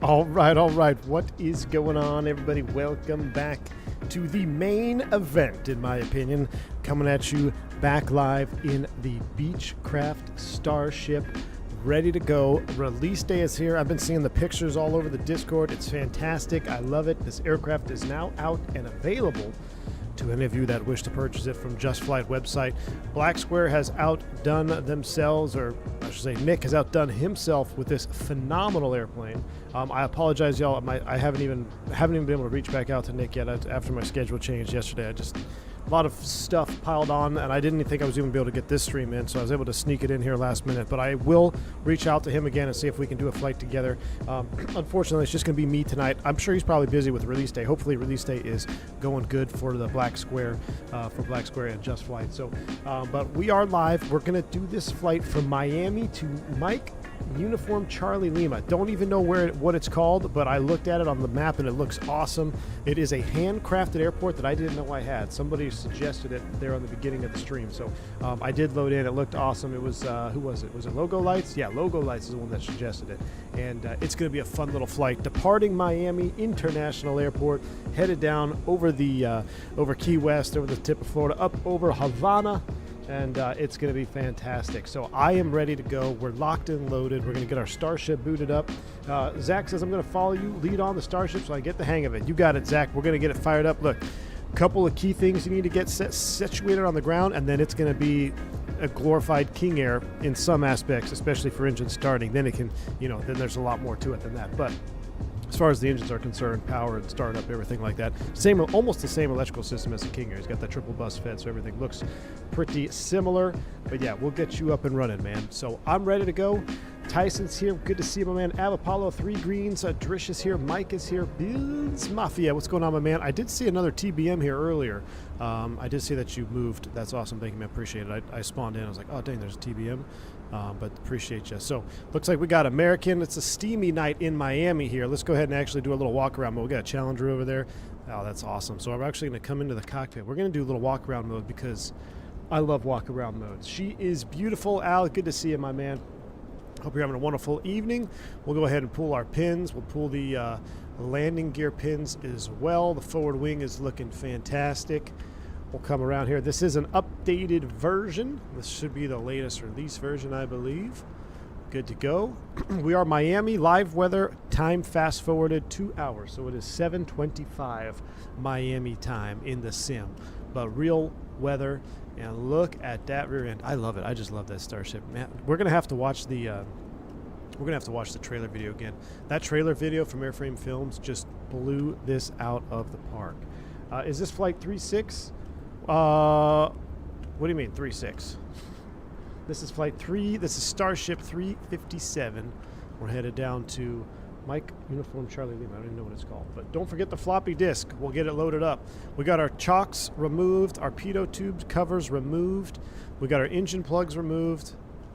All right. What is going on, everybody? Welcome back to the main event, in my opinion. Coming at you back live in the Beechcraft Starship. Ready to go. Release day is here. I've been seeing the pictures all over the Discord. It's fantastic. I love it. This aircraft is now out and available to any of you that wish to purchase it from Just Flight website. Black Square has outdone themselves, or I should say Nick has outdone himself with this phenomenal airplane. I apologize, y'all. I haven't even been able to reach back out to Nick yet after my schedule changed yesterday. A lot of stuff piled on, and I didn't even think I was even be able to get this stream in, so I was able to sneak it in here last minute. But I will reach out to him again and see if we can do a flight together. Unfortunately, it's just going to be me tonight. I'm sure he's probably busy with release day. Hopefully, release day is going good for the Black Square, and Just Flight. So, but we are live. We're going to do this flight from Miami to Mike Uniform Charlie Lima. Don't even know what it's called, but I looked at it on the map and it looks awesome. It is a handcrafted airport that I didn't know I had. Somebody suggested it there on the beginning of the stream, so I did load in. It looked awesome. It was who was it? Was it Logo Lights? Yeah, Logo Lights is the one that suggested it, and it's going to be a fun little flight. Departing Miami International Airport, headed down over Key West, over the tip of Florida, up over Havana. And it's going to be fantastic. So I am ready to go. We're locked and loaded. We're going to get our Starship booted up. Zach says, I'm going to follow you, lead on the Starship so I get the hang of it. You got it, Zach. We're going to get it fired up. Look, a couple of key things you need to get situated on the ground, and then it's going to be a glorified King Air in some aspects, especially for engine starting. Then it can, then there's a lot more to it than that. But as far as the engines are concerned, power and startup, everything like that, almost the same electrical system as the King Air. He's got that triple bus fed, so everything looks pretty similar. But yeah, we'll get you up and running, man. So I'm ready to go. Tyson's here. Good to see you, my man. Apollo 3 Greens. Drish is here. Mike is here. Bills Mafia. What's going on, my man? I did see another TBM here earlier. I did see that you moved. That's awesome. Thank you, man. Appreciate it. I spawned in. I was like, oh, dang, there's a TBM. But appreciate you. So looks like we got American. It's a steamy night in Miami here. Let's go ahead and actually do a little walk around mode. We got a Challenger over there. Oh, that's awesome. So I'm actually going to come into the cockpit. We're going to do a little walk around mode because I love walk around modes. She is beautiful. Al, good to see you, my man. Hope you're having a wonderful evening. We'll go ahead and pull our pins. We'll pull the landing gear pins as well. The forward wing is looking fantastic. We'll come around here. This is an updated version. This should be the latest release version, I believe. Good to go. We are Miami. Live weather. Time fast forwarded 2 hours. So it is 7:25 Miami time in the sim. But real weather. And look at that rear end. I love it. I just love that Starship. Man, we're gonna have to watch the trailer video again. That trailer video from Airframe Films just blew this out of the park. Is this flight 36? What do you mean 36? This is flight 3. This is Starship 357. We're headed down to Mike Uniform Charlie Lima. I don't even know what it's called. But don't forget the floppy disk. We'll get it loaded up. We got our chocks removed, our pitot tube covers removed. We got our engine plugs removed.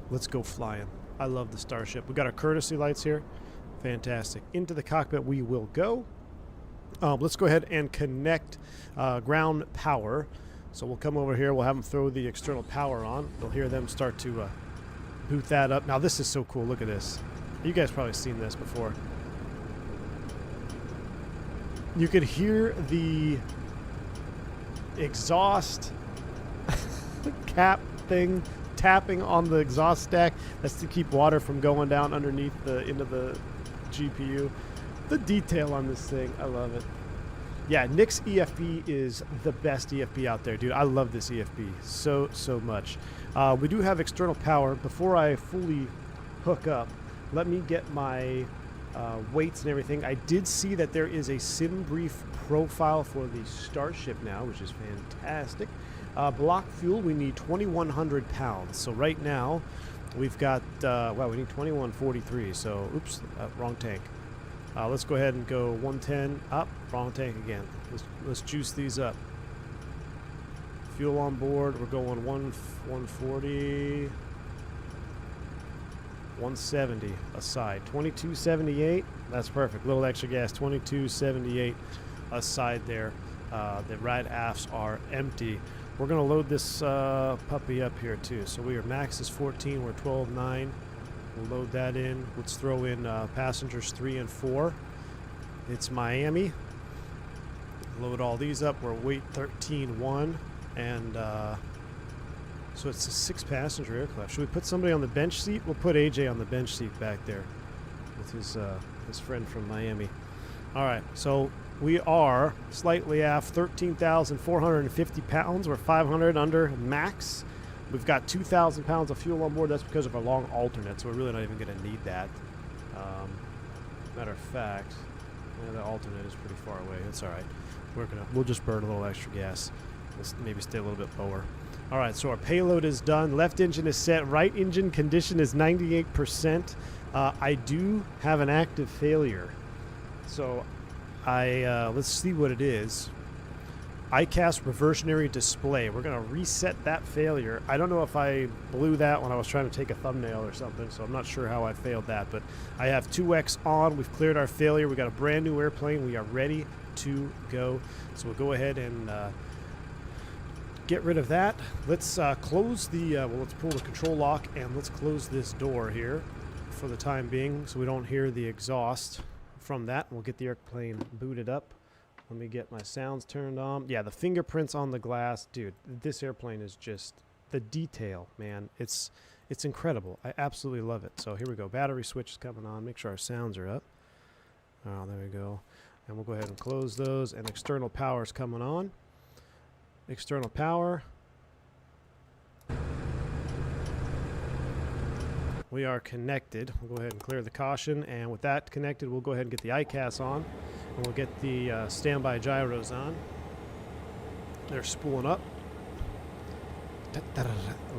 Let's go flying. I love the Starship. We got our courtesy lights here. Fantastic. Into the cockpit we will go. Let's go ahead and connect ground power. So we'll come over here. We'll have them throw the external power on. You'll hear them start to boot that up. Now this is so cool. Look at this. You guys probably seen this before. You could hear the exhaust cap thing tapping on the exhaust stack. That's to keep water from going down underneath into the GPU. The detail on this thing, I love it. Yeah, Nick's EFB is the best EFB out there, dude. I love this EFB so much. We do have external power. Before I fully hook up, let me get my weights and everything. I did see that there is a sim brief profile for the Starship now, which is fantastic. Block fuel, we need 2,100 pounds. So right now, we've got, we need 2,143. So, oops, wrong tank. Let's go ahead and go 110 up, wrong tank again. Let's juice these up. Fuel on board, we're going 140. 170 aside. 2278. That's perfect. Little extra gas. 2278 aside there. The right aft's are empty. We're going to load this puppy up here too. So max is 14. We're 12.9. We'll load that in. Let's throw in passengers 3 and 4. It's Miami. Load all these up. We're weight 13.1, and so it's a 6-passenger aircraft. Should we put somebody on the bench seat? We'll put AJ on the bench seat back there with his friend from Miami. All right, so we are slightly aft 13,450 pounds. We're 500 under max. We've got 2,000 pounds of fuel on board. That's because of our long alternate, so we're really not even going to need that. Matter of fact, yeah, the alternate is pretty far away. It's all right. We'll just burn a little extra gas. Let's maybe stay a little bit lower. All right, so our payload is done. Left engine is set. Right engine condition is 98%. I do have an active failure. So let's see what it is. ICAS reversionary display. We're going to reset that failure. I don't know if I blew that when I was trying to take a thumbnail or something, so I'm not sure how I failed that. But I have 2X on. We've cleared our failure. We got a brand new airplane. We are ready to go. So we'll go ahead and get rid of that. Let's close the, let's pull the control lock and let's close this door here for the time being so we don't hear the exhaust from that. We'll get the airplane booted up. Let me get my sounds turned on. Yeah, the fingerprints on the glass. Dude, this airplane is just, the detail, man. It's incredible. I absolutely love it. So here we go. Battery switch is coming on. Make sure our sounds are up. Oh, there we go. And we'll go ahead and close those. And external power is coming on. External power. We are connected. We'll go ahead and clear the caution. And with that connected, we'll go ahead and get the ICAS on. And we'll get the standby gyros on. They're spooling up.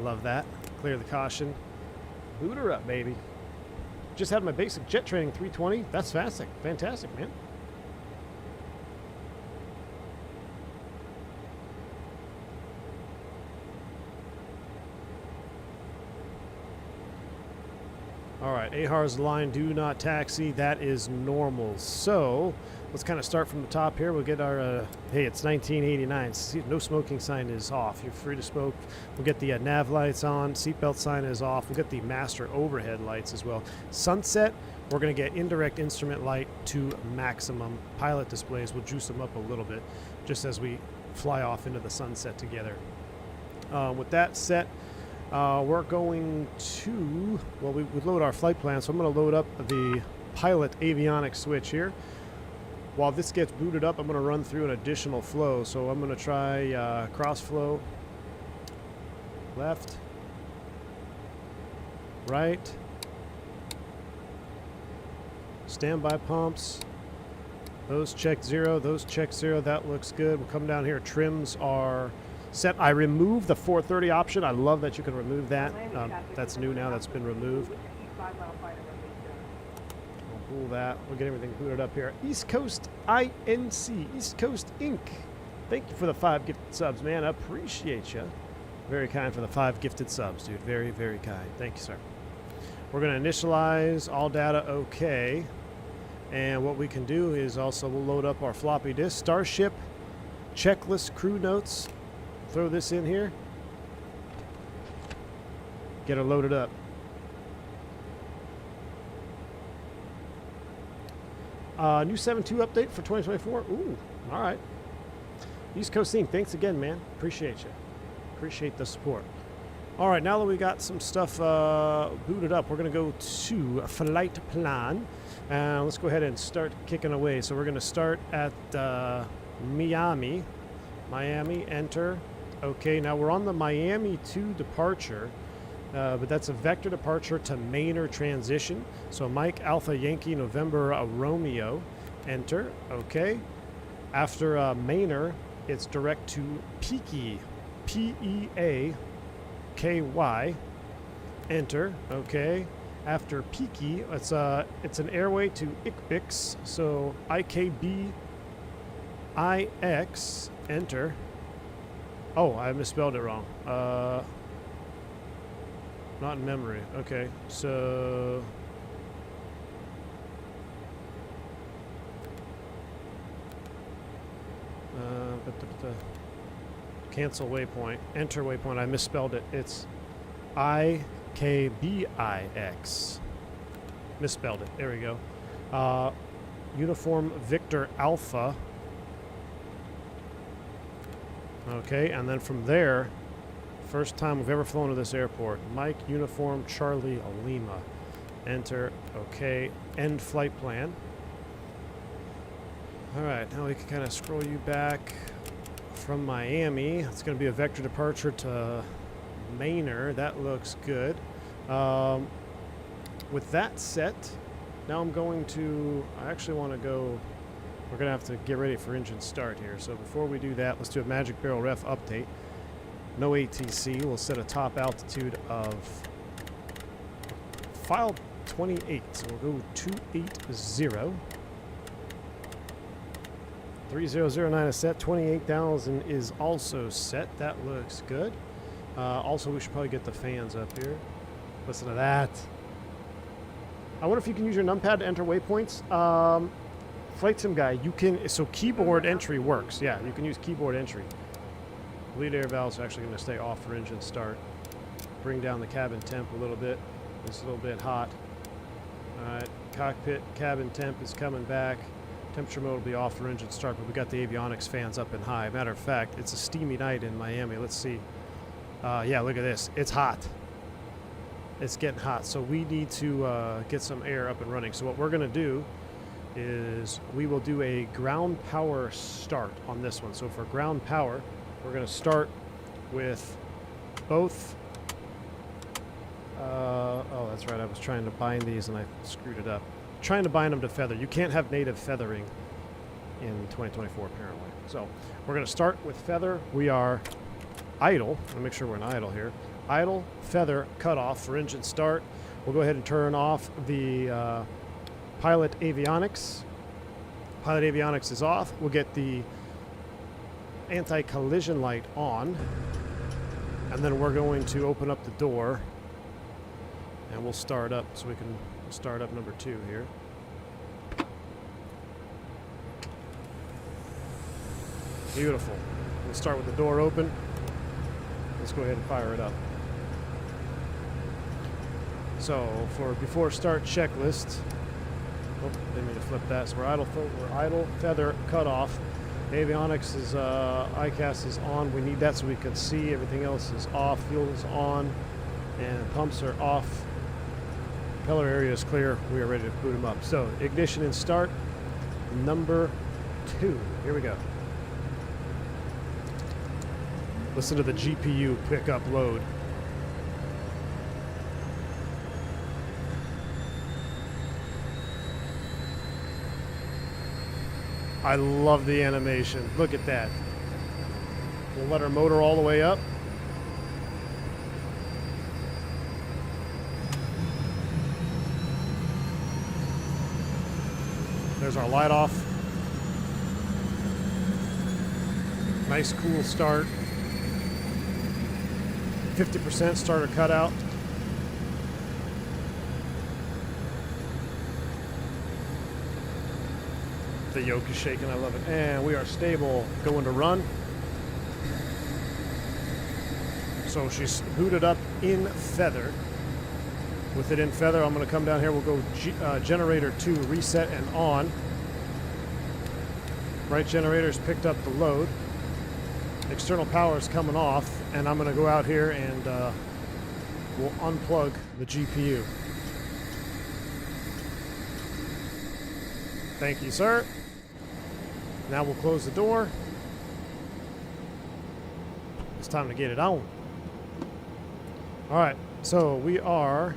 Love that. Clear the caution. Boot her up, baby. Just had my basic jet training 320. That's fantastic, man. All right, AHAR's line, do not taxi. That is normal. So let's kind of start from the top here. We'll get our, hey, it's 1989. See, no smoking sign is off. You're free to smoke. We'll get the nav lights on. Seatbelt sign is off. We'll get the master overhead lights as well. Sunset, we're going to get indirect instrument light to maximum. Pilot displays, we'll juice them up a little bit just as we fly off into the sunset together. With that set, we're going to, well, we load our flight plan, so I'm going to load up the pilot avionics switch here. While this gets booted up, I'm going to run through an additional flow. So I'm going to try cross flow, left, right, standby pumps. Those check 0, those check 0. That looks good. We'll come down here. Trims are set. I removed the 430 option. I love that you can remove that. That's new now. That's been removed. We'll pull that. We'll get everything booted up here. East Coast INC. East Coast Inc. Thank you for the 5 gifted subs, man. I appreciate you. Very kind for the 5 gifted subs, dude. Very, very kind. Thank you, sir. We're going to initialize all data okay. And what we can do is also we'll load up our floppy disk. Starship checklist crew notes. Throw this in here. Get her loaded up. New 7.2 update for 2024. Ooh, all right. East Coast Inc. Thanks again, man. Appreciate you. Appreciate the support. All right, now that we got some stuff booted up, we're going to go to a flight plan. Let's go ahead and start kicking away. So we're going to start at Miami. Miami, enter. Okay, now we're on the Miami to departure, but that's a vector departure to Mainer transition. So Mike, Alpha, Yankee, November, Romeo, enter. Okay. After Mainer, it's direct to Peaky, P-E-A-K-Y, enter. Okay. After Peaky, it's an airway to Ikbix, so I-K-B-I-X, enter. Oh, I misspelled it wrong. Not in memory. Okay, so cancel waypoint. Enter waypoint. I misspelled it. It's KBIX. Misspelled it. There we go. Uniform Victor Alpha. Okay, and then from there, first time we've ever flown to this airport. Mike Uniform Charlie Lima. Enter. Okay. End flight plan. All right, now we can kind of scroll you back from Miami. It's going to be a vector departure to Manor. That looks good. With that set, now I'm going to, I actually want to go, we're going to have to get ready for engine start here. So before we do that, let's do a Magic Barrel Ref update. No ATC. We'll set a top altitude of file 28. So we'll go 280. 3009 is set. 28,000 is also set. That looks good. Also, we should probably get the fans up here. Listen to that. I wonder if you can use your numpad to enter waypoints. Flight Sim guy, you can, so keyboard entry works. Yeah, you can use keyboard entry. Lead air valves are actually going to stay off for engine start. Bring down the cabin temp a little bit. It's a little bit hot. All right, cockpit cabin temp is coming back. Temperature mode will be off for engine start, but we got the avionics fans up and high. Matter of fact, it's a steamy night in Miami. Let's see. Yeah, look at this. It's hot. It's getting hot, so we need to get some air up and running. So what we're going to do is we will do a ground power start on this one. So for ground power, we're going to start with both. Oh, that's right. I was trying to bind these and I screwed it up. Trying to bind them to feather. You can't have native feathering in 2024 apparently. So we're going to start with feather. We are idle. Let me make sure we're in idle here. Idle, feather, cutoff for engine start. We'll go ahead and turn off the pilot avionics. Pilot avionics is off. We'll get the anti-collision light on. And then we're going to open up the door. And we'll start up, so we can start up number 2 here. Beautiful. We'll start with the door open. Let's go ahead and fire it up. So for before start checklist, oh, didn't mean to flip that. So we're idle, feather, cutoff. Avionics is, ICAS is on. We need that so we can see. Everything else is off. Fuel is on. And pumps are off. Propeller area is clear. We are ready to boot them up. So ignition and start. Number 2. Here we go. Listen to the GPU pick up load. I love the animation. Look at that. We'll let our motor all the way up. There's our light off. Nice cool start. 50% starter cutout. The yoke is shaking, I love it. And we are stable, going to run. So she's booted up in feather. With it in feather, I'm going to come down here. We'll go generator 2, reset and on. Right generator's picked up the load. External power is coming off, and I'm going to go out here and we'll unplug the GPU. Thank you, sir. Now we'll close the door. It's time to get it on. All right, so we are...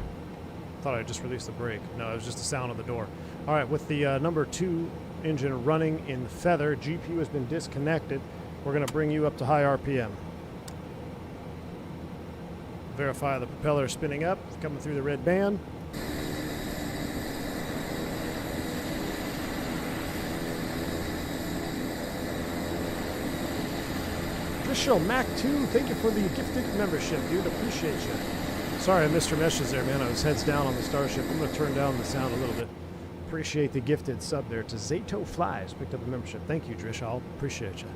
Thought I just released the brake. No, it was just the sound of the door. All right, with the number 2 engine running in feather, GPU has been disconnected. We're going to bring you up to high RPM. Verify the propeller spinning up, coming through the red band. Official Mac 2, thank you for the gifted membership, dude. Appreciate you. Sorry I missed your messages there, man. I was heads down on the Starship. I'm going to turn down the sound a little bit. Appreciate the gifted sub there to Zato Flies. Picked up a membership. Thank you, Drish. I'll appreciate you.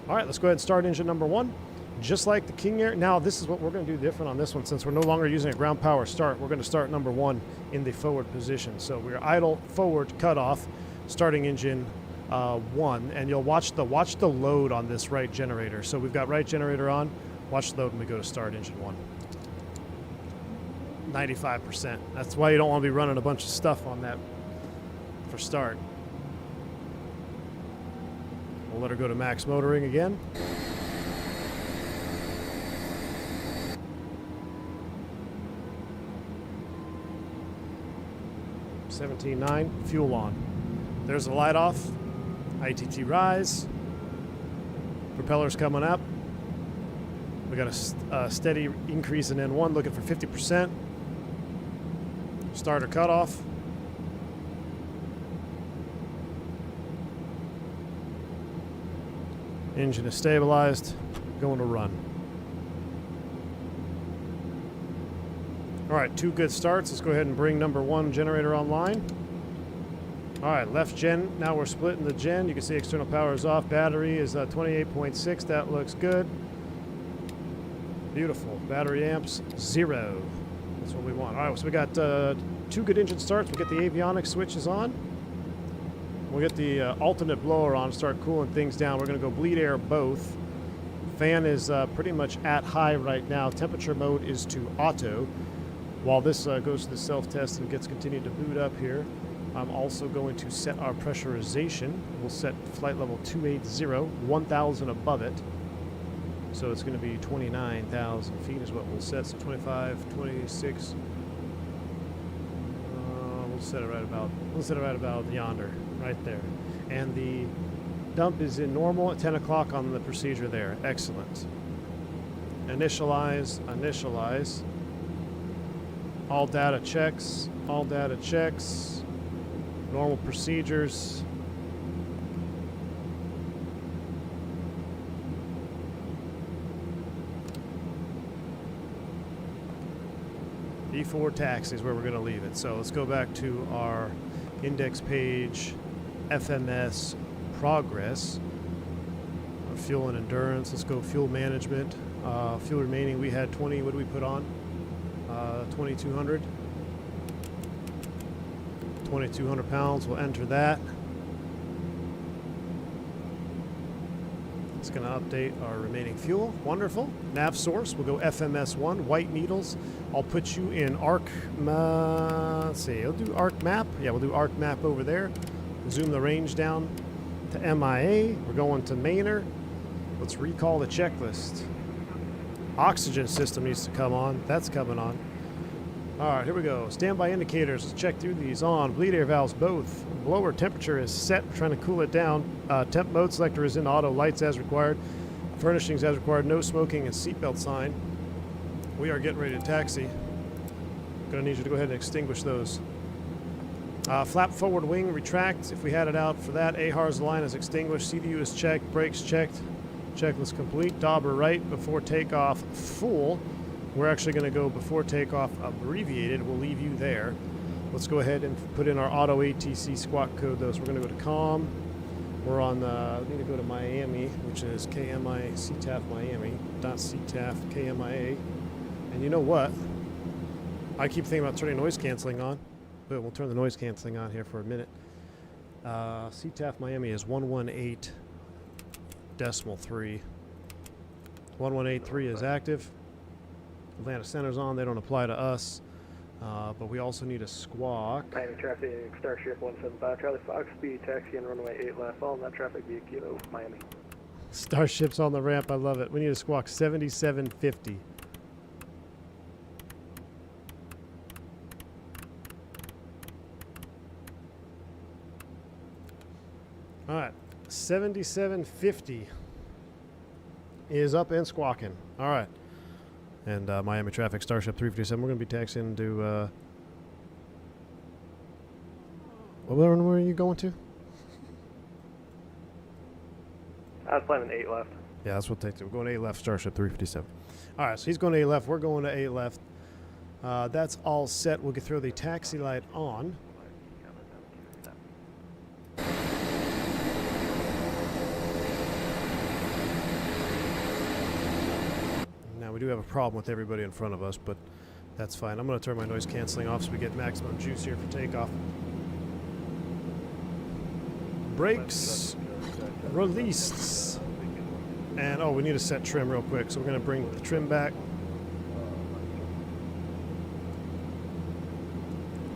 All right, let's go ahead and start engine number 1. just like the King Air. Now, this is what we're going to do different on this one. Since we're no longer using a ground power start, we're going to start number 1 in the forward position. So we're idle, forward, cutoff, starting engine 1, and you'll watch the load on this right generator. So we've got right generator on. Watch the load when we go to start engine 1. 95%. That's why you don't want to be running a bunch of stuff on that for start. We'll let her go to max motoring again. $17.9, fuel on. There's the light off. ITT rise. Propellers coming up. We got a steady increase in N1, looking for 50%. Starter cutoff. Engine is stabilized. Going to run. All right, 2 good starts. Let's go ahead and bring number 1 generator online. All right, left gen. Now we're splitting the gen. You can see external power is off. Battery is 28.6. That looks good. Beautiful. Battery amps, 0. That's what we want. All right, so we got 2 good engine starts. We'll get the avionics switches on. We'll get the alternate blower on, start cooling things down. We're going to go bleed air both. Fan is pretty much at high right now. Temperature mode is to auto. While this goes to the self-test and gets continued to boot up here, I'm also going to set our pressurization. We'll set flight level 280, 1,000 above it. So it's going to be 29,000 feet is what we'll set. So 25, 26. We'll set it right about yonder, right there. And the dump is in normal at 10 o'clock on the procedure there. Excellent. Initialize. All data checks. Normal procedures. E4 taxi is where we're going to leave it. So let's go back to our index page, FMS progress, fuel and endurance. Let's go fuel management. Fuel remaining, we had 20. What do we put on? 2,200. 2,200 pounds. We'll enter that. It's going to update our remaining fuel. Wonderful. Nav source. We'll go FMS1. White needles. I'll put you in ARC. Let's see. I'll do ARC map. Yeah, we'll do ARC map over there. Zoom the range down to MIA. We're going to Mainer. Let's recall the checklist. Oxygen system needs to come on. That's coming on. All right, here we go. Standby indicators. Let's check through these on. Bleed air valves both. Blower temperature is set. We're trying to cool it down. Temp mode selector is in auto. Lights as required. Furnishings as required. No smoking and seatbelt sign. We are getting ready to taxi. Gonna need you to go ahead and extinguish those. Flap forward wing retract. If we had it out for that, AHARS line is extinguished. CDU is checked. Brakes checked. Checklist complete. Dauber right before takeoff full. We're actually going to go before takeoff abbreviated. We'll leave you there. Let's go ahead and put in our auto ATC squawk code though. So we're going to go to COM. We're on we need to go to Miami, which is KMI CTAF Miami, .CTAF KMIA. And you know what? I keep thinking about turning noise canceling on. But we'll turn the noise canceling on here for a minute. CTAF Miami is 118.3. 1183 is active. Atlanta Center's on. They don't apply to us. But we also need a squawk. Miami traffic, Starship 175, Charlie Fox, speed taxi and runway 8 left, following that traffic via Kilo, Miami. Starship's on the ramp. I love it. We need a squawk 7750. All right, 7750 is up and squawking. All right. And Miami traffic, Starship 357. We're going to be taxiing to... where are you going to? I was planning 8 left. Yeah, that's what they do. We're going to 8 left, Starship 357. All right, so he's going to 8 left. We're going to 8 left. That's all set. We'll throw the taxi light on. we do have a problem with everybody in front of us, but that's fine. I'm going to turn my noise canceling off so we get maximum juice here for takeoff. Brakes released. And, oh, we need to set trim real quick, so we're going to bring the trim back.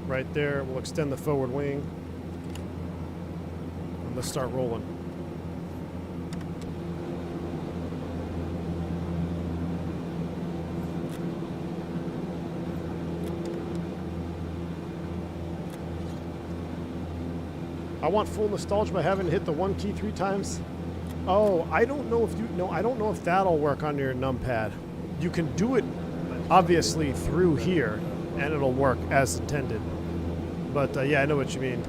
Right there. We'll extend the forward wing. And let's start rolling. I want full nostalgia by having to hit the 1 key 3 times. Oh, I don't know if I don't know if that'll work on your numpad. You can do it obviously through here and it'll work as intended. But yeah, I know what you mean.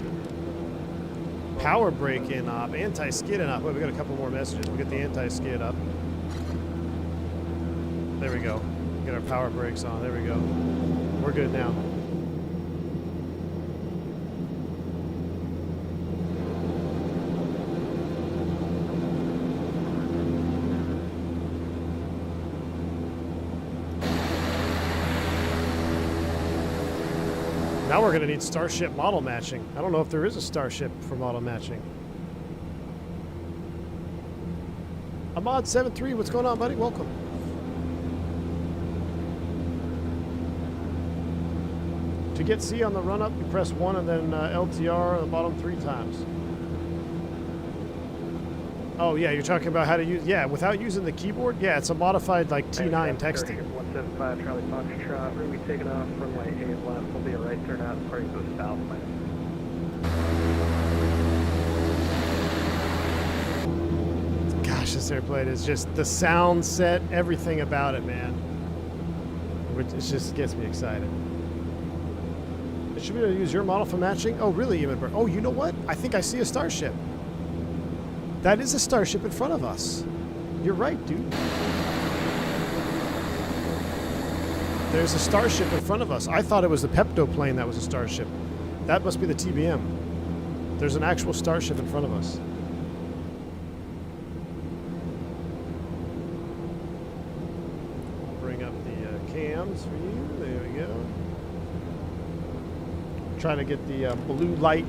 Power brake in op, anti-skid in op. Wait, we got a couple more messages. We'll get the anti-skid up. There we go. Get our power brakes on. There we go. We're good now. Now we're going to need Starship model matching. I don't know if there is a Starship for model matching. Ahmad73, what's going on, buddy? Welcome. To get C on the run-up, you press 1 and then LTR at the bottom 3 times. Oh, yeah, you're talking about how to use... Yeah, without using the keyboard? Yeah, it's a modified, like, T9 texting. 175 Charlie Foxtrot. We're going to be taking off runway 8 left. Will be a right turnout. Parking goes south. Gosh, this airplane is just... The sound set, everything about it, man. It just gets me excited. It should be able to use your model for matching? Oh, really, Evan? Oh, you know what? I think I see a Starship. That is a Starship in front of us. You're right, dude. There's a Starship in front of us. I thought it was the Pepto plane that was a Starship. That must be the TBM. There's an actual Starship in front of us. Bring up the cams for you. There we go. Trying to get the blue light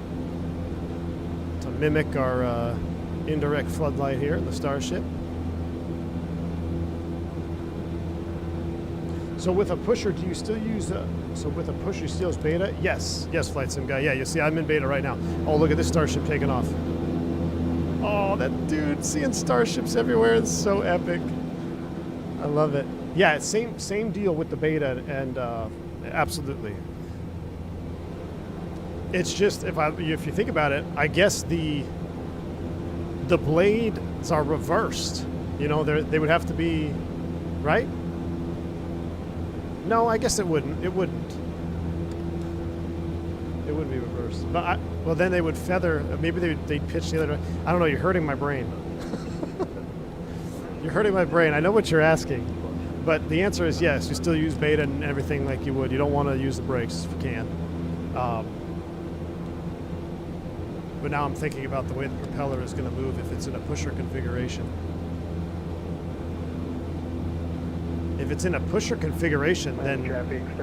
to mimic our indirect floodlight here in the Starship. So with a pusher, do you still use so with a pusher, you still use beta? Yes, Flight Sim guy. Yeah, you see, I'm in beta right now. Oh, look at this Starship taking off. Oh, that dude, seeing Starships everywhere is so epic. I love it. Yeah, same deal with the beta, and absolutely. It's just if you think about it, I guess the blades are reversed. You know, they would have to be, right? No, I guess it wouldn't. It wouldn't. It would be reversed. But well, then they would feather. Maybe they'd pitch the other way. I don't know. You're hurting my brain. You're hurting my brain. I know what you're asking, but the answer is yes. You still use beta and everything like you would. You don't want to use the brakes if you can. But now I'm thinking about the way the propeller is going to move if it's in a pusher configuration. If it's in a pusher configuration, then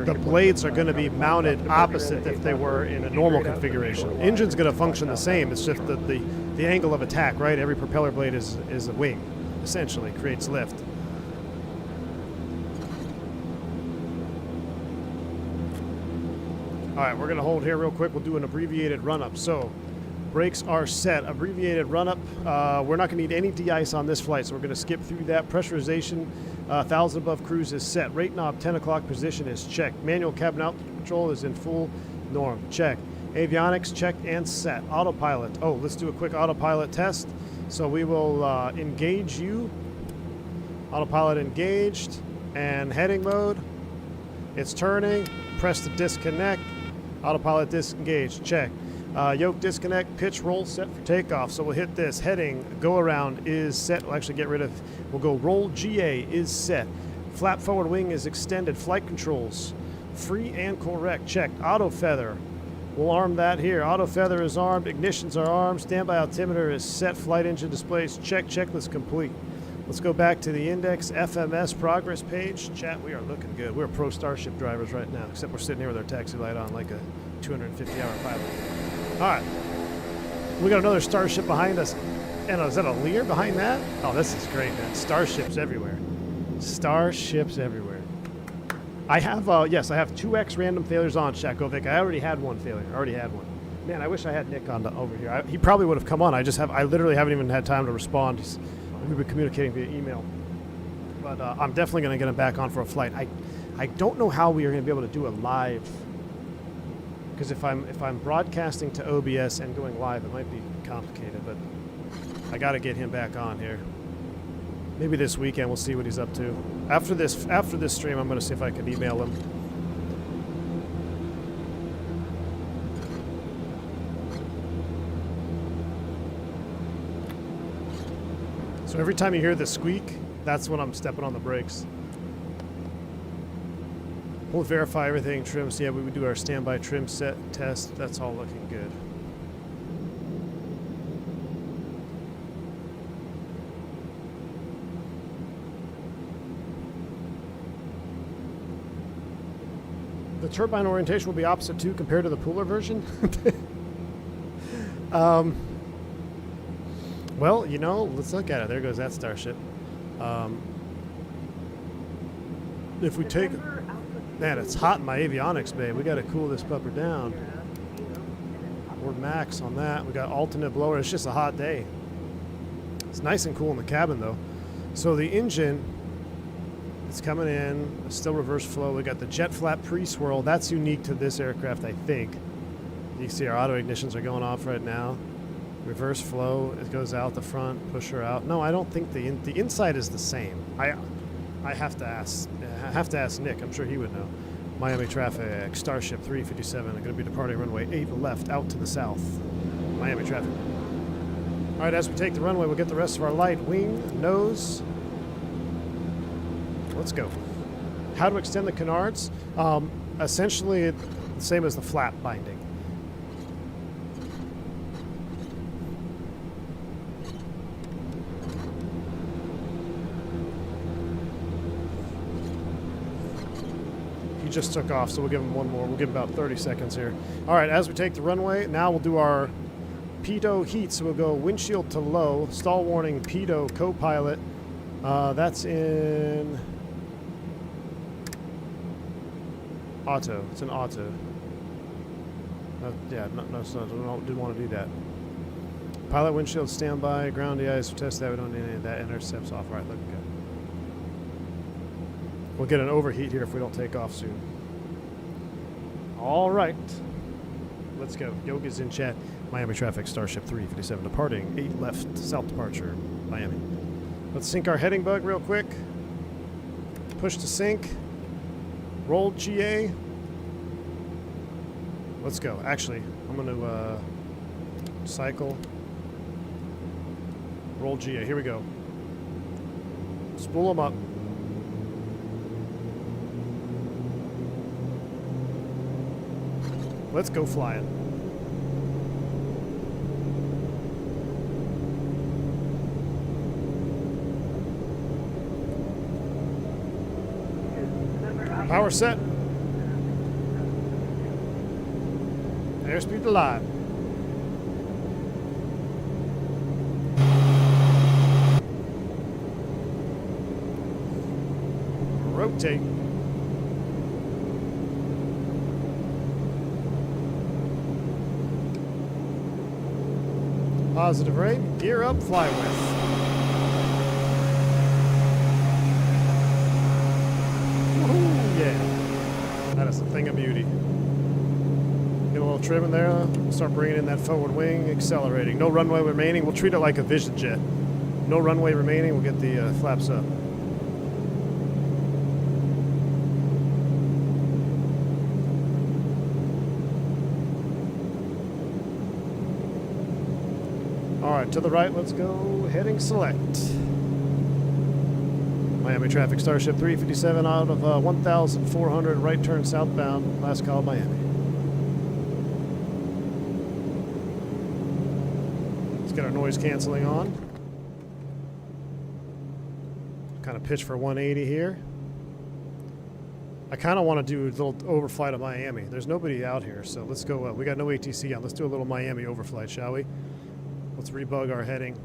the blades are going to be mounted opposite if they were in a normal configuration. Engine's going to function the same. It's just that the angle of attack, right? Every propeller blade is a wing, essentially, creates lift. All right, we're going to hold here real quick. We'll do an abbreviated run-up. So, brakes are set. Abbreviated run-up. We're not going to need any de-ice on this flight, so we're going to skip through that. Pressurization, 1,000 above cruise is set. Rate knob, 10 o'clock position is checked. Manual cabin out control is in full norm. Check. Avionics checked and set. Autopilot. Oh, let's do a quick autopilot test. So we will engage you. Autopilot engaged. And heading mode. It's turning. Press to disconnect. Autopilot disengaged. Check. Yoke disconnect, pitch roll set for takeoff. So we'll hit this. Heading, go around is set. We'll actually get rid of, we'll go roll GA is set. Flap forward wing is extended. Flight controls, free and correct. Checked. Auto feather. We'll arm that here. Auto feather is armed. Ignitions are armed. Standby altimeter is set. Flight engine displays check. Checklist complete. Let's go back to the index FMS progress page. Chat, we are looking good. We're pro Starship drivers right now, except we're sitting here with our taxi light on like a 250-hour pilot. All right. We got another Starship behind us. And is that a Lear behind that? Oh, this is great, man. Starships everywhere. Starships everywhere. I have, yes, I have 2x random failures on Shakovic. I already had one failure. Man, I wish I had Nick on over here. He probably would have come on. I literally haven't even had time to respond. We've been communicating via email. But I'm definitely going to get him back on for a flight. I don't know how we are going to be able to do a live. Because if I'm broadcasting to OBS and going live, it might be complicated. But I got to get him back on here. Maybe this weekend we'll see what he's up to. After this stream, I'm going to see if I can email him. So every time you hear the squeak, that's when I'm stepping on the brakes. We'll verify everything, trims. Yeah, we would do our standby trim set test. That's all looking good. The turbine orientation will be opposite too compared to the Pooler version. Well, you know, let's look at it. There goes that Starship. If we take... Man, it's hot in my avionics bay. We got to cool this pupper down. We're max on that. We got alternate blower. It's just a hot day. It's nice and cool in the cabin, though. So the engine is coming in. It's still reverse flow. We got the jet flap pre-swirl. That's unique to this aircraft, I think. You see our auto ignitions are going off right now. Reverse flow, it goes out the front, push her out. No, I don't think the inside is the same. I have to ask Nick. I'm sure he would know. Miami traffic, Starship 357, going to be departing runway 8 left out to the south. Miami traffic. All right, as we take the runway, we'll get the rest of our light. Wing, nose. Let's go. How to extend the canards? Essentially, the same as the flap binding. He just took off, so we'll give him one more. We'll give him about 30 seconds here. All right, as we take the runway, now we'll do our pitot heat. So we'll go windshield to low, stall warning, pitot, co-pilot. That's in auto. It's an auto. Yeah, no, didn't want to do that. Pilot windshield standby, ground de-ice, test that. We don't need any of that. Intercepts off. All right, looking good. We'll get an overheat here if we don't take off soon. All right. Let's go. Yoga's in chat. Miami traffic, Starship 357 departing. 8 left, south departure, Miami. Let's sync our heading bug real quick. Push to sync. Roll GA. Let's go. Actually, I'm going to cycle. Roll GA. Here we go. Spool them up. Let's go flying. Power set. Airspeed to live. Rotate. Positive rate. Gear up, fly with. Yeah, that is a thing of beauty. Get a little trim in there. Start bringing in that forward wing, accelerating. No runway remaining. We'll treat it like a Vision jet. No runway remaining. We'll get the flaps up. All right, to the right. Let's go. Heading select. Miami traffic, Starship 357 out of 1,400, right turn southbound, last call Miami. Let's get our noise canceling on. Kind of pitch for 180 here. I kind of want to do a little overflight of Miami. There's nobody out here, so let's go. We got no ATC on. Let's do a little Miami overflight, shall we? Let's rebug our heading.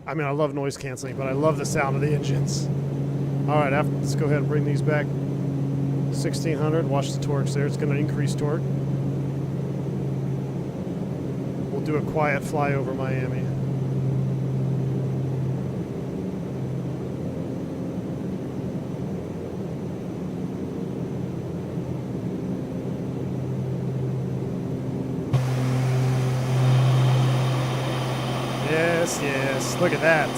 I mean, I love noise canceling, but I love the sound of the engines. All right, let's go ahead and bring these back. 1600, watch the torques there. It's going to increase torque. We'll do a quiet fly over Miami. Yes, yes, look at that.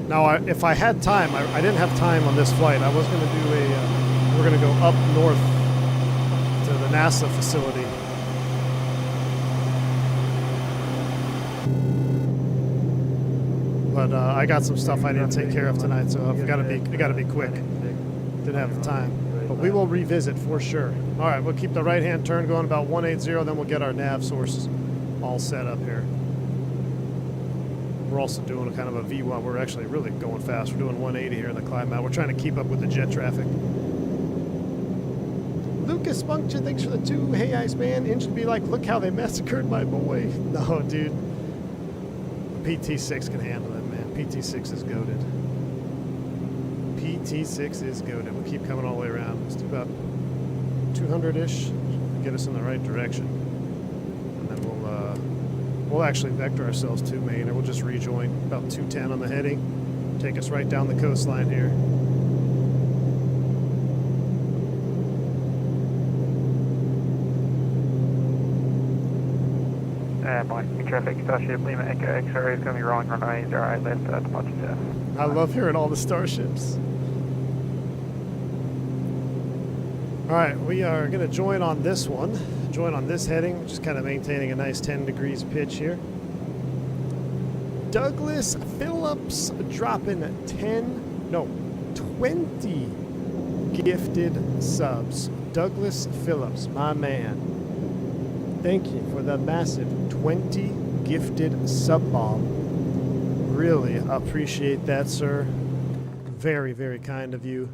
Now, if I had time, I didn't have time on this flight. I was going to do we're going to go up north to the NASA facility. But I got some stuff I didn't take care of tonight, so I've got to be quick. Didn't have the time. But we will revisit for sure. All right, we'll keep the right-hand turn going about 180, then we'll get our nav sources all set up here. We're also doing a kind of a V1. We're actually really going fast. We're doing 180 here in the climbout. We're trying to keep up with the jet traffic. Lucas Puncture, thanks for the 2. Hey, Iceman. Engine be like, look how they massacred my boy. No, dude. PT6 can handle it, man. PT6 is goated. PT6 is goated. We'll keep coming all the way around. Let's do about 200-ish. Get us in the right direction. And then we'll actually vector ourselves to main, or we'll just rejoin about 210 on the heading. Take us right down the coastline here. Miami traffic, Starship Lima Echo X-ray is going to be rolling runway 08 left at departure south. I love hearing all the starships. Alright, we are going to join on this one. Join on this heading, just kind of maintaining a nice 10 degrees pitch here. Douglas Phillips dropping 20 gifted subs. Douglas Phillips, my man. Thank you for the massive 20 gifted sub bomb. Really appreciate that, sir. Very, very kind of you.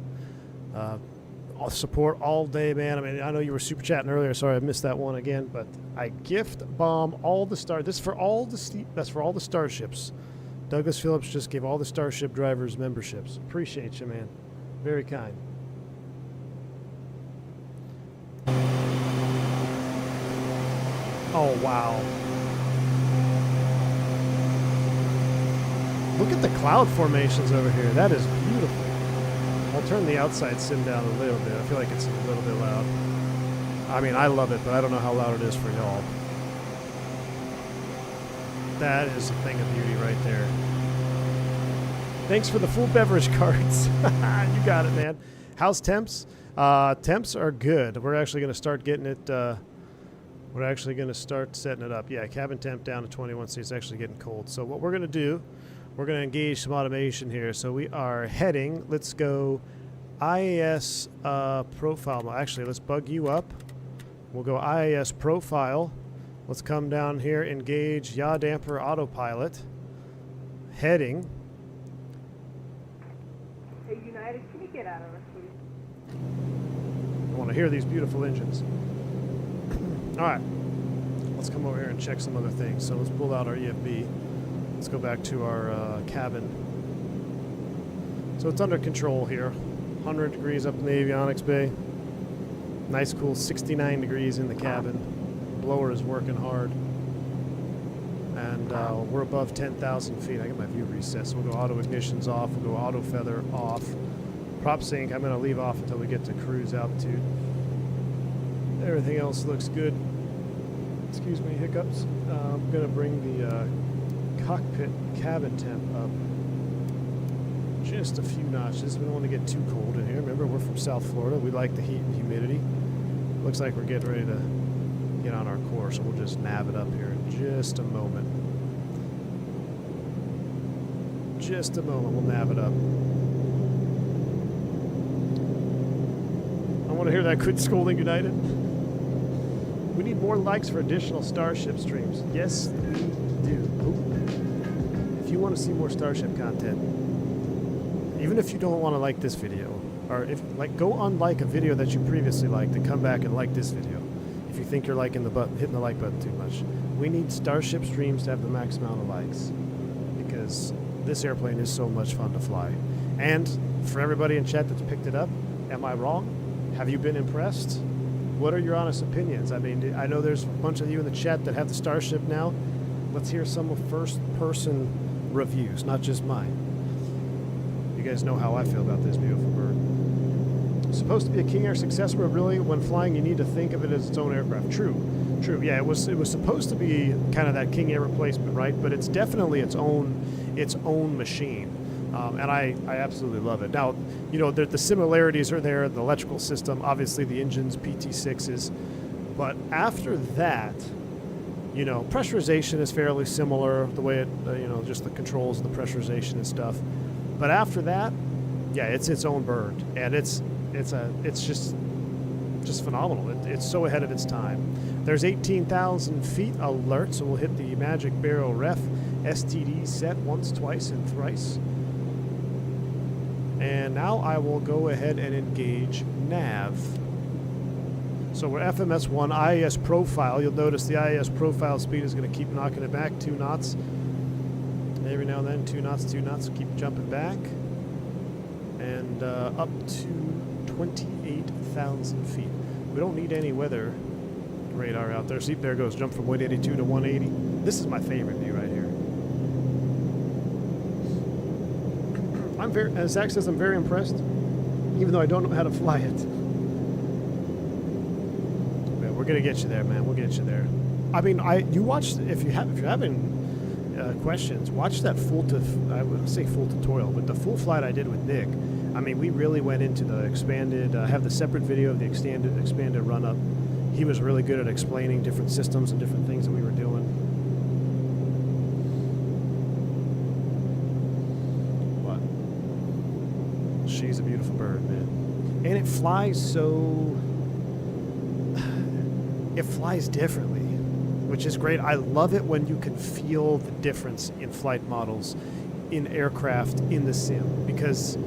Support all day, man. I mean, I know you were super chatting earlier. Sorry, I missed that one again. But I gift bomb all the star. This for all the that's for all the starships. Douglas Phillips just gave all the starship drivers memberships. Appreciate you, man. Very kind. Oh, wow. Look at the cloud formations over here. That is beautiful. I'll turn the outside sim down a little bit. I feel like it's a little bit loud. I mean, I love it, but I don't know how loud it is for y'all. That is a thing of beauty right there. Thanks for the full beverage cards. You got it, man. How's temps? Temps are good. We're actually going to start getting it... we're actually going to start setting it up. Yeah, cabin temp down to 21 C. It's actually getting cold. So what we're going to do, we're going to engage some automation here. So we are heading. Let's go IAS profile. Actually, let's bug you up. We'll go IAS profile. Let's come down here, engage yaw damper autopilot. Heading. Hey, United, can you get out of us, please? I want to hear these beautiful engines. All right, let's come over here and check some other things. So let's pull out our EFB. Let's go back to our cabin. So it's under control here. 100 degrees up in the avionics bay. Nice cool 69 degrees in the cabin. Blower is working hard. And we're above 10,000 feet. I got my view reset. So we'll go auto ignitions off. We'll go auto feather off. Prop sync, I'm going to leave off until we get to cruise altitude. Everything else looks good. Excuse me, hiccups. I'm going to bring the cockpit cabin temp up just a few notches. We don't want to get too cold in here. Remember, we're from South Florida. We like the heat and humidity. Looks like we're getting ready to get on our course, so we'll just nav it up here in just a moment. Just a moment, we'll nav it up. I want to hear that. Quit scolding, United. We need more likes for additional Starship streams. Yes, we do. Ooh. If you want to see more Starship content, even if you don't want to like this video, or if go unlike a video that you previously liked and come back and like this video. If you think you're liking the button, hitting the like button too much, we need Starship streams to have the max amount of likes because this airplane is so much fun to fly. And for everybody in chat that's picked it up, am I wrong? Have you been impressed? What are your honest opinions? I mean, I know there's a bunch of you in the chat that have the Starship now. Let's hear some first-person reviews, not just mine. You guys know how I feel about this beautiful bird. Supposed to be a King Air successor, but really, when flying, you need to think of it as its own aircraft. True. Yeah, it was supposed to be kind of that King Air replacement, right? But it's definitely its own machine, and I absolutely love it. Now, you know, the similarities are there. The electrical system, obviously, the engines, PT6s, but after that, you know, pressurization is fairly similar. The way it, you know, just the controls and the pressurization and stuff. But after that, yeah, it's its own bird, and it's just phenomenal. It's so ahead of its time. There's 18,000 feet alert, so we'll hit the magic barrel ref STD set once, twice, and thrice. And now I will go ahead and engage nav. So we're FMS1 IAS profile. You'll notice the IAS profile speed is going to keep knocking it back 2 knots. Every now and then 2 knots, 2 knots, keep jumping back. And up to 28,000 feet. We don't need any weather radar out there. See, there goes, jump from 182 to 180. This is my favorite view right here. As Zach says, I'm very impressed, even though I don't know how to fly it. But we're gonna get you there, man. We'll get you there. I mean, you watch if you're having questions, watch that I wouldn't say full tutorial, but the full flight I did with Nick. I mean, we really went into the expanded, have the separate video of the expanded run-up. He was really good at explaining different systems and different things that we were doing. What? She's a beautiful bird, man. And it flies it flies differently, which is great. I love it when you can feel the difference in flight models, in aircraft, in the sim, because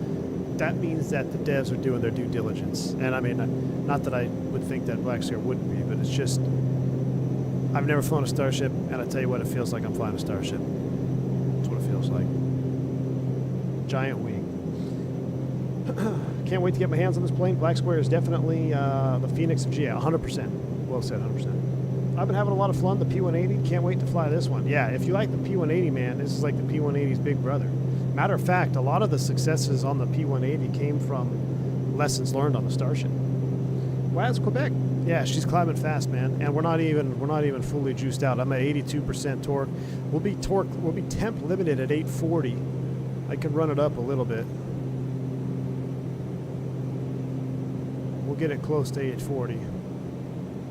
that means that the devs are doing their due diligence. And I mean, not that I would think that Black Scar wouldn't be, but it's just, I've never flown a Starship, and I tell you what, it feels like I'm flying a Starship. That's what it feels like. Giant wing. Can't wait to get my hands on this plane. Black Square is definitely the Fenix of GA, 100%. Well said, 100%. I've been having a lot of fun. The P180, can't wait to fly this one. Yeah, if you like the P180, man, this is like the P180's big brother. Matter of fact, a lot of the successes on the P180 came from lessons learned on the Starship. Waz, Quebec. Yeah, she's climbing fast, man, and we're not even fully juiced out. I'm at 82% torque. We'll be temp limited at 840. I can run it up a little bit. We'll get it close to 840.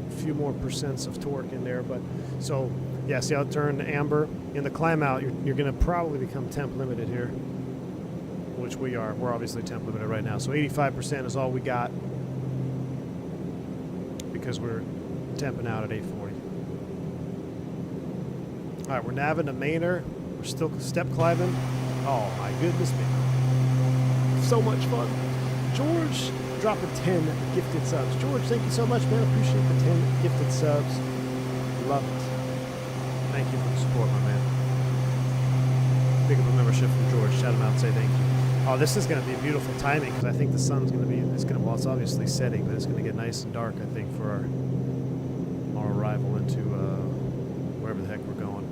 A few more percents of torque in there, but so yeah, see how it turned amber? In the climb out, you're going to probably become temp limited here, which we are. We're obviously temp limited right now. So 85% is all we got because we're temping out at 840. All right, we're navving to Maynard. We're still step climbing. Oh my goodness me. So much fun. George dropping 10 gifted subs. George, thank you so much, man. Appreciate the 10 gifted subs. Love it. Thank you for the support, my man. Pick up a membership from George. Shout him out and say thank you. Oh, this is going to be beautiful timing because I think the sun's going to be, well, it's obviously setting, but it's going to get nice and dark, I think, for our arrival into wherever the heck we're going.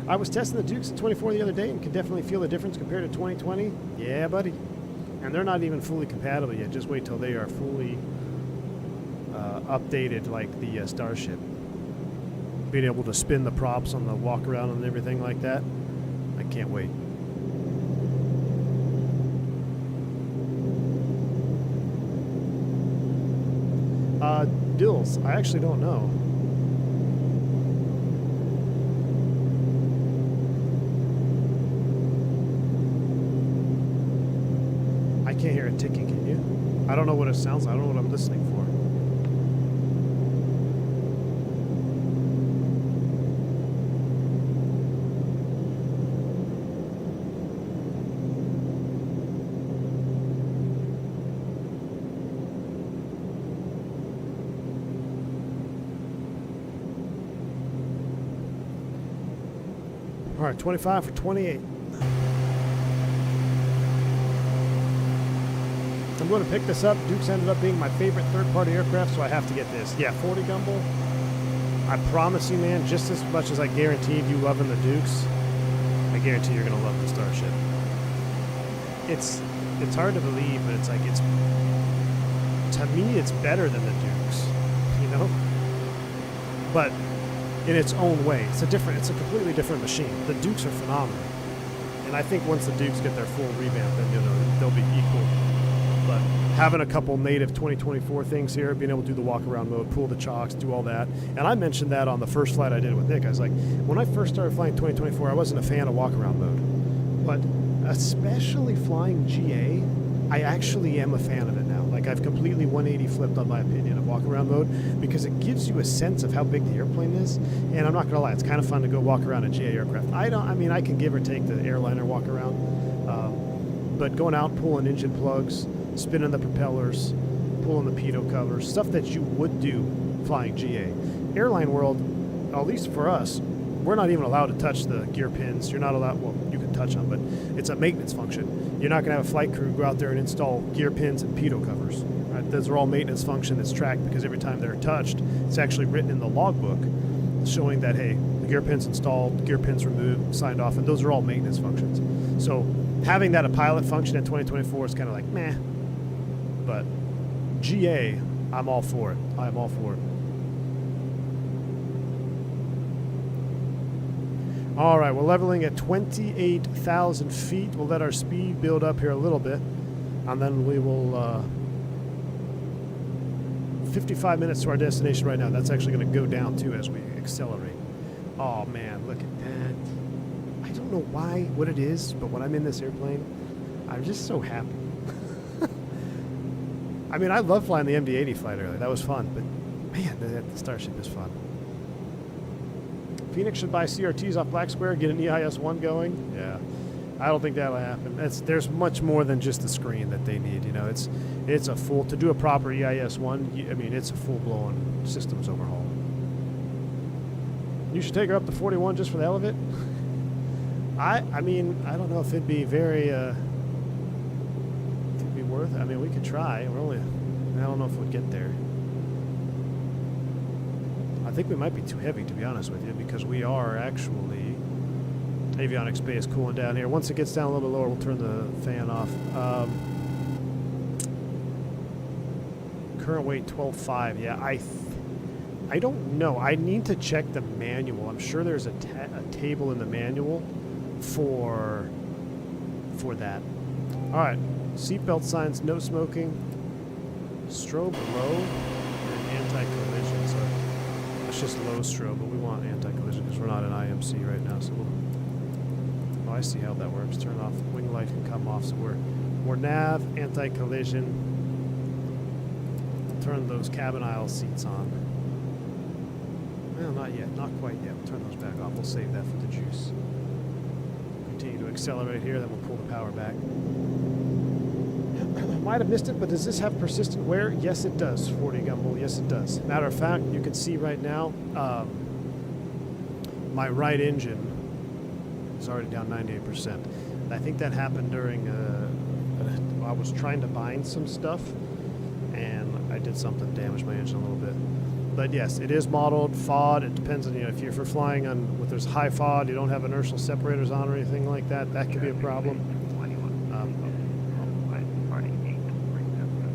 I was testing the Dukes at 24 the other day and could definitely feel the difference compared to 2020. Yeah, buddy. And they're not even fully compatible yet. Just wait till they are fully updated like the Starship. Being able to spin the props on the Walkaround and everything like that. I can't wait. Dills, I actually don't know. I can't hear it ticking, can you? I don't know what it sounds like. I don't know what I'm listening for. All right, 25 for 28. I'm going to pick this up. Dukes ended up being my favorite third-party aircraft, so I have to get this. Yeah, 40 Gumbel. I promise you, man, just as much as I guaranteed you loving the Dukes, I guarantee you're going to love the Starship. It's hard to believe, but it's like, to me, it's better than the Dukes, you know? But in its own way, it's a completely different machine. The Dukes are phenomenal. And I think once the Dukes get their full revamp, then, you know, they'll be equal. But having a couple native 2024 things here, being able to do the walk-around mode, pull the chocks, do all that. And I mentioned that on the first flight I did with Nick. I was like, when I first started flying 2024, I wasn't a fan of walk-around mode. But especially flying GA, I actually am a fan of it now. Like, I've completely 180 flipped on my opinion of walk-around mode because it gives you a sense of how big the airplane is. And I'm not going to lie, it's kind of fun to go walk around a GA aircraft. I can give or take the airliner walk-around. But going out, pulling engine plugs, spinning the propellers, pulling the pitot covers, stuff that you would do flying GA. Airline world, at least for us, we're not even allowed to touch the gear pins. You're not allowed, well, you can touch them, but it's a maintenance function. You're not going to have a flight crew go out there and install gear pins and pitot covers. Right? Those are all maintenance function that's tracked because every time they're touched, it's actually written in the logbook showing that, hey, the gear pin's installed, gear pin's removed, signed off, and those are all maintenance functions. So having that a pilot function in 2024 is kind of like, meh. But GA, I'm all for it. I'm all for it. All right, we're leveling at 28,000 feet. We'll let our speed build up here a little bit, and then we will 55 minutes to our destination right now. That's actually going to go down, too, as we accelerate. Oh, man, look at that. I don't know what it is, but when I'm in this airplane, I'm just so happy. I mean, I love flying the MD-80 flight earlier. That was fun, but, man, the Starship is fun. Phoenix should buy CRTs off Black Square, get an EIS-1 going. Yeah, I don't think that'll happen. There's much more than just the screen that they need. You know, it's a full, to do a proper EIS-1, I mean, it's a full-blown systems overhaul. You should take her up to 41 just for the hell of it. I mean, I don't know if it'd be very, it'd be worth it. I mean, we could try. I don't know if we'd get there. I think we might be too heavy, to be honest with you, because we are actually, avionics bay is cooling down here. Once it gets down a little bit lower, we'll turn the fan off. Current weight 12.5. Yeah, I don't know. I need to check the manual. I'm sure there's a table in the manual for that. All right, seatbelt signs, no smoking, strobe low, and anti-collision. So it's just low strobe, but we want anti-collision because we're not in IMC right now. So oh, I see how that works. Turn off wing light can come off. So we're nav, anti-collision. Turn those cabin aisle seats on. Well, not yet, not quite yet. We'll turn those back off. We'll save that for the juice. Continue to accelerate here, then we'll pull the power back. Might have missed it, but does this have persistent wear? Yes, it does, 40 Gumbel. Yes, it does. Matter of fact, you can see right now, my right engine is already down 98%. I think that happened during, I was trying to bind some stuff, and I did something, damaged my engine a little bit. But yes, it is modeled, FOD. It depends on, you know, if you're flying on, if there's high FOD, you don't have inertial separators on or anything like that, that could be a problem.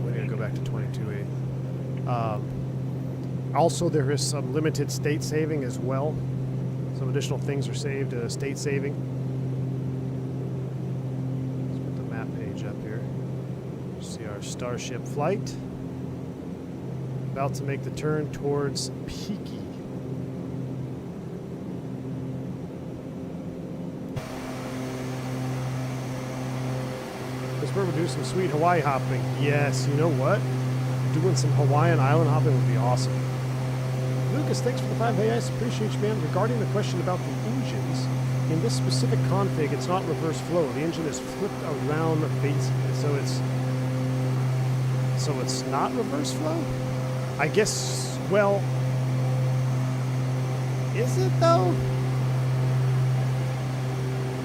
We're going to go back to 22.8. Also, there is some limited state saving as well. Some additional things are saved, state saving. Let's put the map page up here. See our Starship flight. About to make the turn towards Peaky. Pittsburgh would do some sweet Hawaii hopping. Yes, you know what? Doing some Hawaiian island hopping would be awesome. Lucas, thanks for the 5 Hey, I appreciate you, man. Regarding the question about the engines, in this specific config, it's not reverse flow. The engine is flipped around basically, so it's not reverse flow? I guess, well, is it though?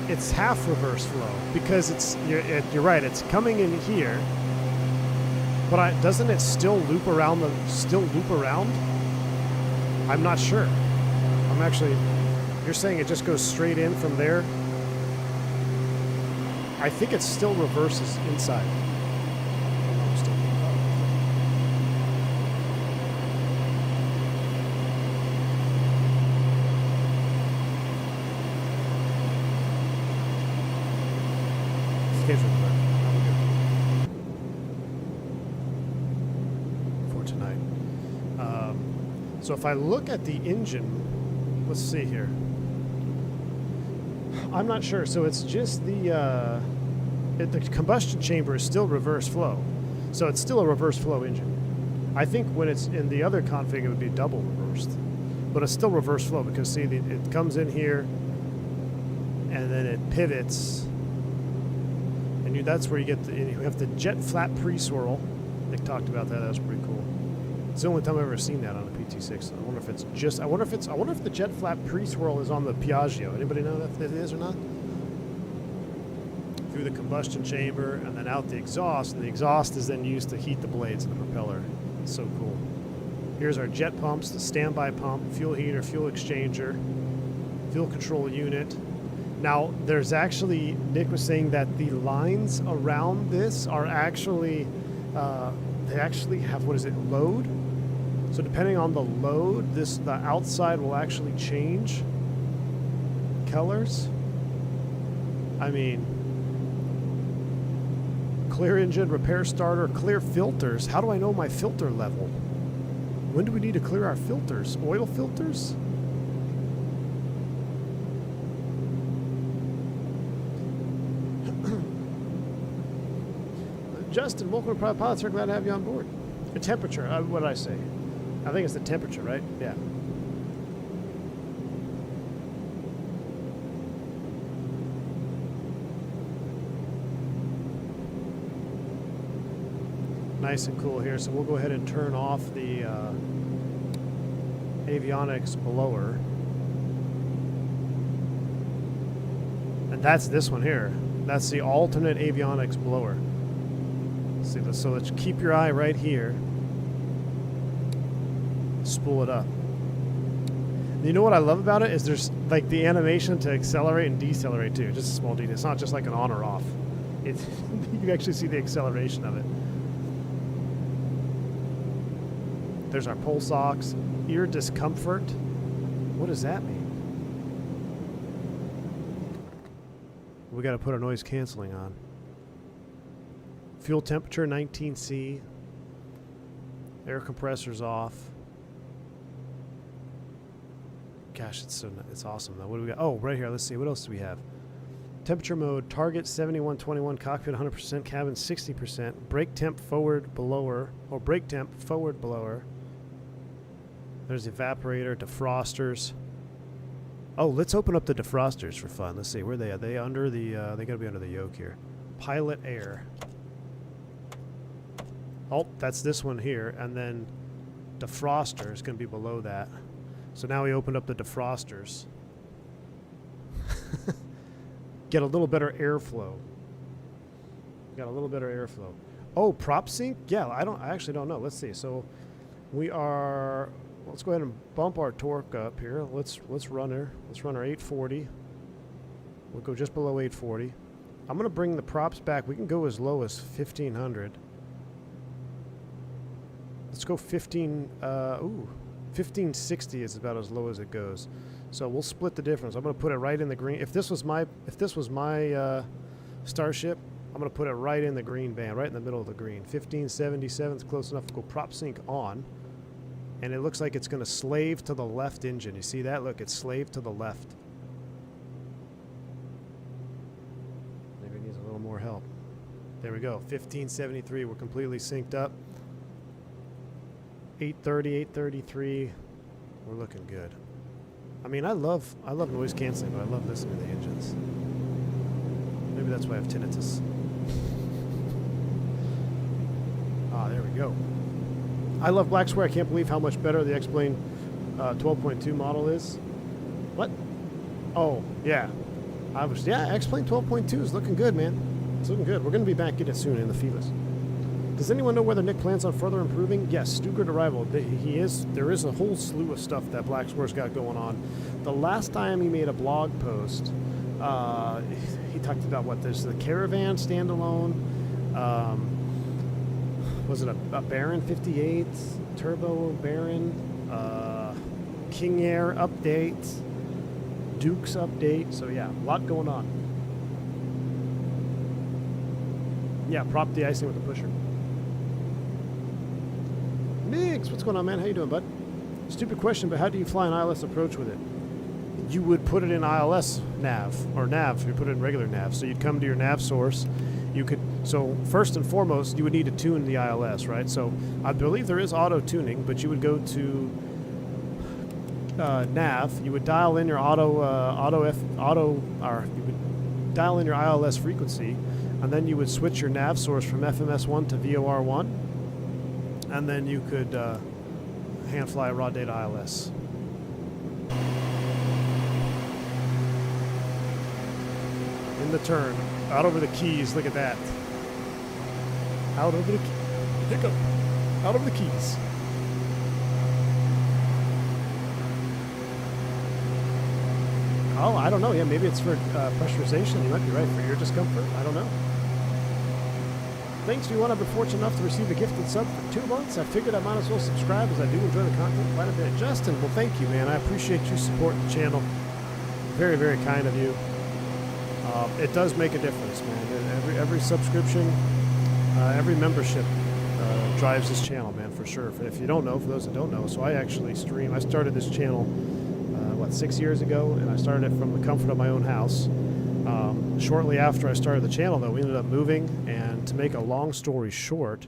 It's half reverse flow because you're right, it's coming in here, but doesn't it still loop around I'm not sure. You're saying it just goes straight in from there? I think it still reverses inside. For tonight. So if I look at the engine, let's see here. I'm not sure. So it's just the combustion chamber is still reverse flow. So it's still a reverse flow engine. I think when it's in the other config, it would be double reversed. But it's still reverse flow because, see, it comes in here and then it pivots. And that's where you get you have the jet flap pre-swirl. Nick talked about that. That was pretty cool. It's the only time I've ever seen that on a PT6. I wonder if it's just. I wonder if the jet flap pre-swirl is on the Piaggio. Anybody know if it is or not? Through the combustion chamber and then out the exhaust, and the exhaust is then used to heat the blades of the propeller. It's so cool. Here's our jet pumps: the standby pump, fuel heater, fuel exchanger, fuel control unit. Now, there's actually, Nick was saying that the lines around this are actually, they actually have, load? So depending on the load, the outside will actually change colors. I mean, clear engine, repair starter, clear filters. How do I know my filter level? When do we need to clear our filters? Oil filters? Justin, welcome to Private Pilots. We're glad to have you on board. The temperature, what did I say? I think it's the temperature, right? Yeah. Nice and cool here. So we'll go ahead and turn off the avionics blower. And that's this one here. That's the alternate avionics blower. See this, so let's keep your eye right here. Spool it up. You know what I love about it is there's like the animation to accelerate and decelerate too. Just a small detail. It's not just like an on or off. It's you can actually see the acceleration of it. There's our pulse ox. Ear discomfort. What does that mean? We got to put our noise canceling on. Fuel temperature 19C. Air compressor's off. Gosh, it's awesome though. What do we got? Oh, right here. Let's see. What else do we have? Temperature mode, target 7121, cockpit 100%, cabin 60%, brake temp forward blower, or brake temp forward blower. There's the evaporator, defrosters. Oh, let's open up the defrosters for fun. Let's see, where are they? Are they under the, they gotta be under the yoke here. Pilot air. Oh, that's this one here, and then defroster is going to be below that. So now we opened up the defrosters. Get a little better airflow. Got a little better airflow. Oh, prop sync? Yeah, I actually don't know. Let's see. So we are. Let's go ahead and bump our torque up here. Let's run her. Let's run our 840. We'll go just below 840. I'm going to bring the props back. We can go as low as 1500. Let's go 1560 is about as low as it goes. So we'll split the difference. I'm going to put it right in the green. If this was my Starship, I'm going to put it right in the green band, right in the middle of the green. 1577 is close enough to go prop sync on. And it looks like it's going to slave to the left engine. You see that? Look, it's slaved to the left. Maybe it needs a little more help. There we go. 1573. We're completely synced up. 830, 833. We're looking good. I mean, I love noise canceling, but I love listening to the engines. Maybe that's why I have tinnitus. Ah, there we go. I love Black Square. I can't believe how much better the X-Plane 12.2 model is. What? Oh, yeah. X-Plane 12.2 is looking good, man. It's looking good. We're going to be back in it soon in the Felis. Does anyone know whether Nick plans on further improving? Yes, Stuttgart arrival. He is. There is a whole slew of stuff that Black Square's got going on. The last time he made a blog post, he talked about what there's the Caravan standalone. Was it a Baron 58 Turbo Baron? King Air update. Duke's update. So yeah, a lot going on. Yeah, prop de-icing with the pusher. Mix, what's going on, man? How you doing, bud? Stupid question, but how do you fly an ILS approach with it? You would put it in ILS nav, or nav, you put it in regular nav. So you'd come to your nav source. You could, so first and foremost, you would need to tune the ILS, right? So I believe there is auto tuning, but you would go to nav. You would dial in your you would dial in your ILS frequency, and then you would switch your nav source from FMS1 to VOR1, and then you could hand fly a raw data ILS. In the turn, out over the keys. Look at that. Out over the hiccup. Out over the keys. Oh, I don't know. Yeah, maybe it's for pressurization. You might be right, for ear discomfort. I don't know. Thanks to you, I've been fortunate enough to receive a gifted sub for 2 months. I figured I might as well subscribe as I do enjoy the content quite a bit. Justin, well, thank you, man. I appreciate you supporting the channel. Very, very kind of you. It does make a difference, man. Every subscription, every membership drives this channel, man, for sure. If you don't know, for those that don't know, so I actually stream. I started this channel, 6 years ago, and I started it from the comfort of my own house. Shortly after I started the channel, though, we ended up moving, and to make a long story short,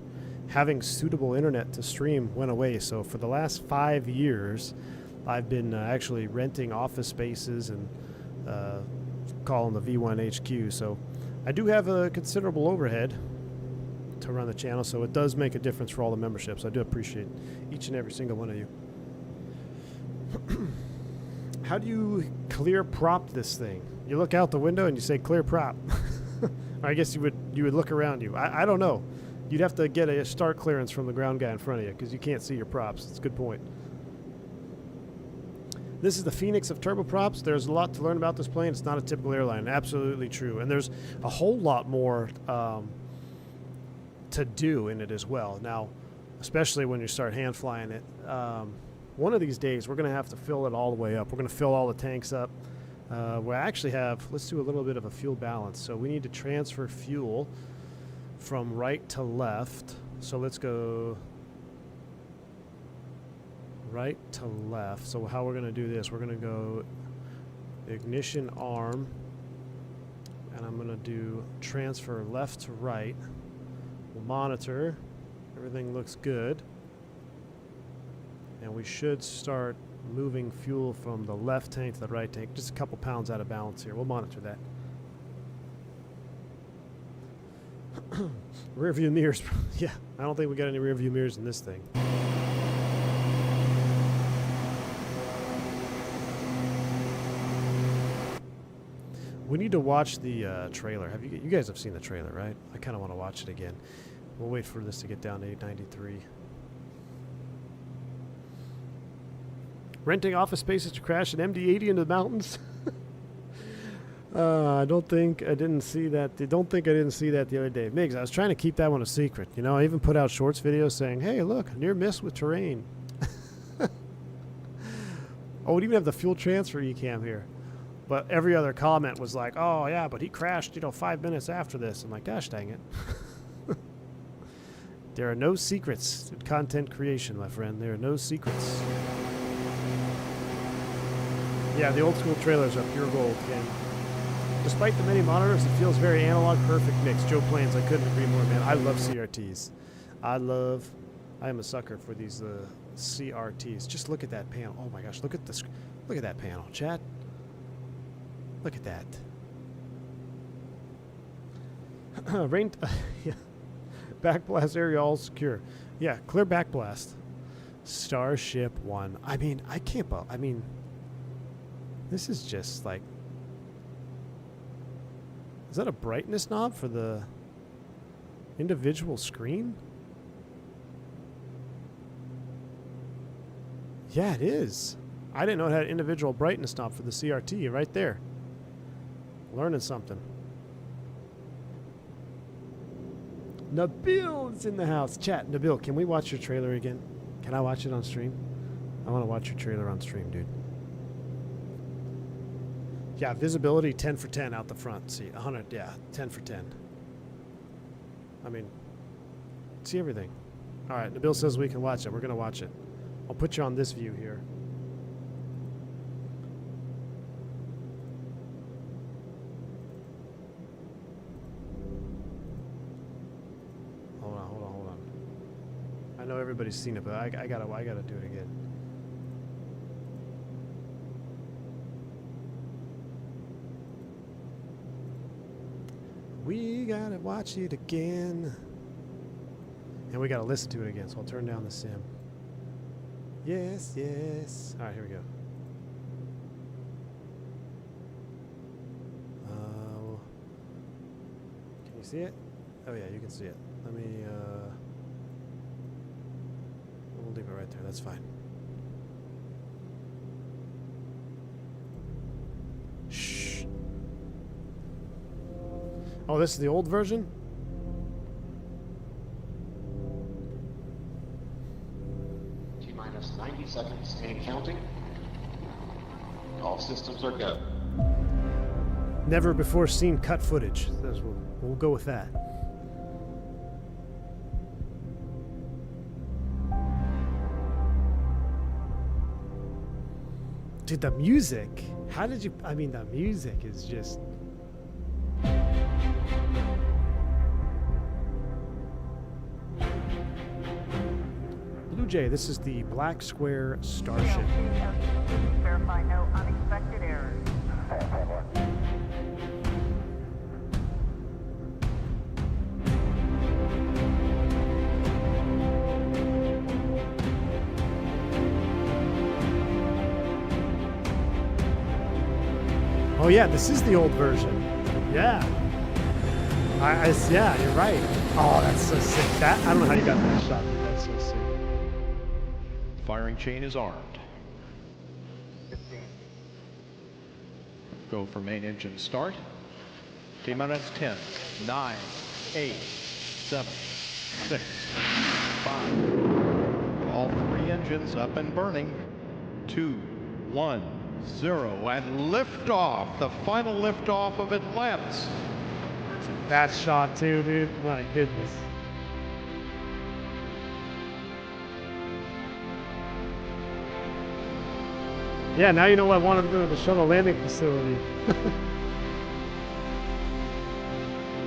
having suitable internet to stream went away. So for the last 5 years, I've been actually renting office spaces and calling the V1 HQ. So I do have a considerable overhead to run the channel, so it does make a difference for all the memberships. I do appreciate each and every single one of you. How do you clear prop this thing? You look out the window and you say clear prop. Or I guess you would look around you. I don't know. You'd have to get a start clearance from the ground guy in front of you because you can't see your props. It's a good point. This is the Fenix of turboprops. There's a lot to learn about this plane. It's not a typical airline. Absolutely true. And there's a whole lot more to do in it as well. Now, especially when you start hand flying it. One of these days, we're going to have to fill it all the way up. We're going to fill all the tanks up. We actually have, let's do a little bit of a fuel balance. So we need to transfer fuel from right to left. So let's go right to left. So how we're going to do this, we're going to go ignition arm, and I'm going to do transfer left to right. We'll monitor. Everything looks good. And we should start moving fuel from the left tank to the right tank. Just a couple pounds out of balance here. We'll monitor that. Rear view mirrors. Yeah, I don't think we got any rear view mirrors in this thing. We need to watch the trailer. You guys have seen the trailer, right? I kind of want to watch it again. We'll wait for this to get down to 893. Renting office spaces to crash an MD-80 into the mountains. I didn't see that. I don't think I didn't see that the other day. Migs, I was trying to keep that one a secret. You know, I even put out shorts videos saying, hey, look, near miss with terrain. Oh, we even have the fuel transfer ECAM here. But every other comment was like, oh, yeah, but he crashed, 5 minutes after this. I'm like, gosh, dang it. There are no secrets in content creation, my friend. There are no secrets. Yeah, the old school trailers are pure gold, Ken. Despite the many monitors, it feels very analog, perfect mix. Joe Plains, I couldn't agree more, man. I love CRTs. I am a sucker for these CRTs. Just look at that panel. Oh my gosh, look at that panel, chat. Look at that. Rain, yeah. Backblast area all secure. Yeah, clear backblast. Starship 1. I mean, I can't. I mean, this is just like. Is that a brightness knob for the individual screen? Yeah, it is. I didn't know it had an individual brightness knob for the CRT right there. Learning something. Nabil's in the house. Chat, Nabil, can we watch your trailer again? Can I watch it on stream? I want to watch your trailer on stream, dude. Yeah, visibility 10 for 10 out the front. See, 100, yeah, 10 for 10. I mean, see everything. All right, Nabil says we can watch it. We're going to watch it. I'll put you on this view here. Hold on. I know everybody's seen it, but I gotta do it again. We gotta watch it again. And we gotta listen to it again, so I'll turn down the sim. Yes, yes. Alright, here we go. Can you see it? Oh yeah, you can see it. Let me, we'll leave it right there, that's fine. Shh. Oh, this is the old version? T-minus 90 seconds and counting. All systems are go. Never before seen cut footage. We'll go with that. Dude, the music. How did you... I mean, the music is just... Blue Jay, this is the Black Square Starship. Verify no unexpected errors. Oh yeah, this is the old version. Yeah. Yeah, you're right. Oh, that's so sick. That I don't know how you got that shot. That's so sick. Firing chain is armed. Go for main engine start. T-minus 10, 9, 8, 7, 6, 5. All three engines up and burning. 2, 1, 0, and liftoff. The final liftoff of Atlantis. That shot too, dude. My goodness. Yeah, now you know what I wanted to go to the shuttle landing facility.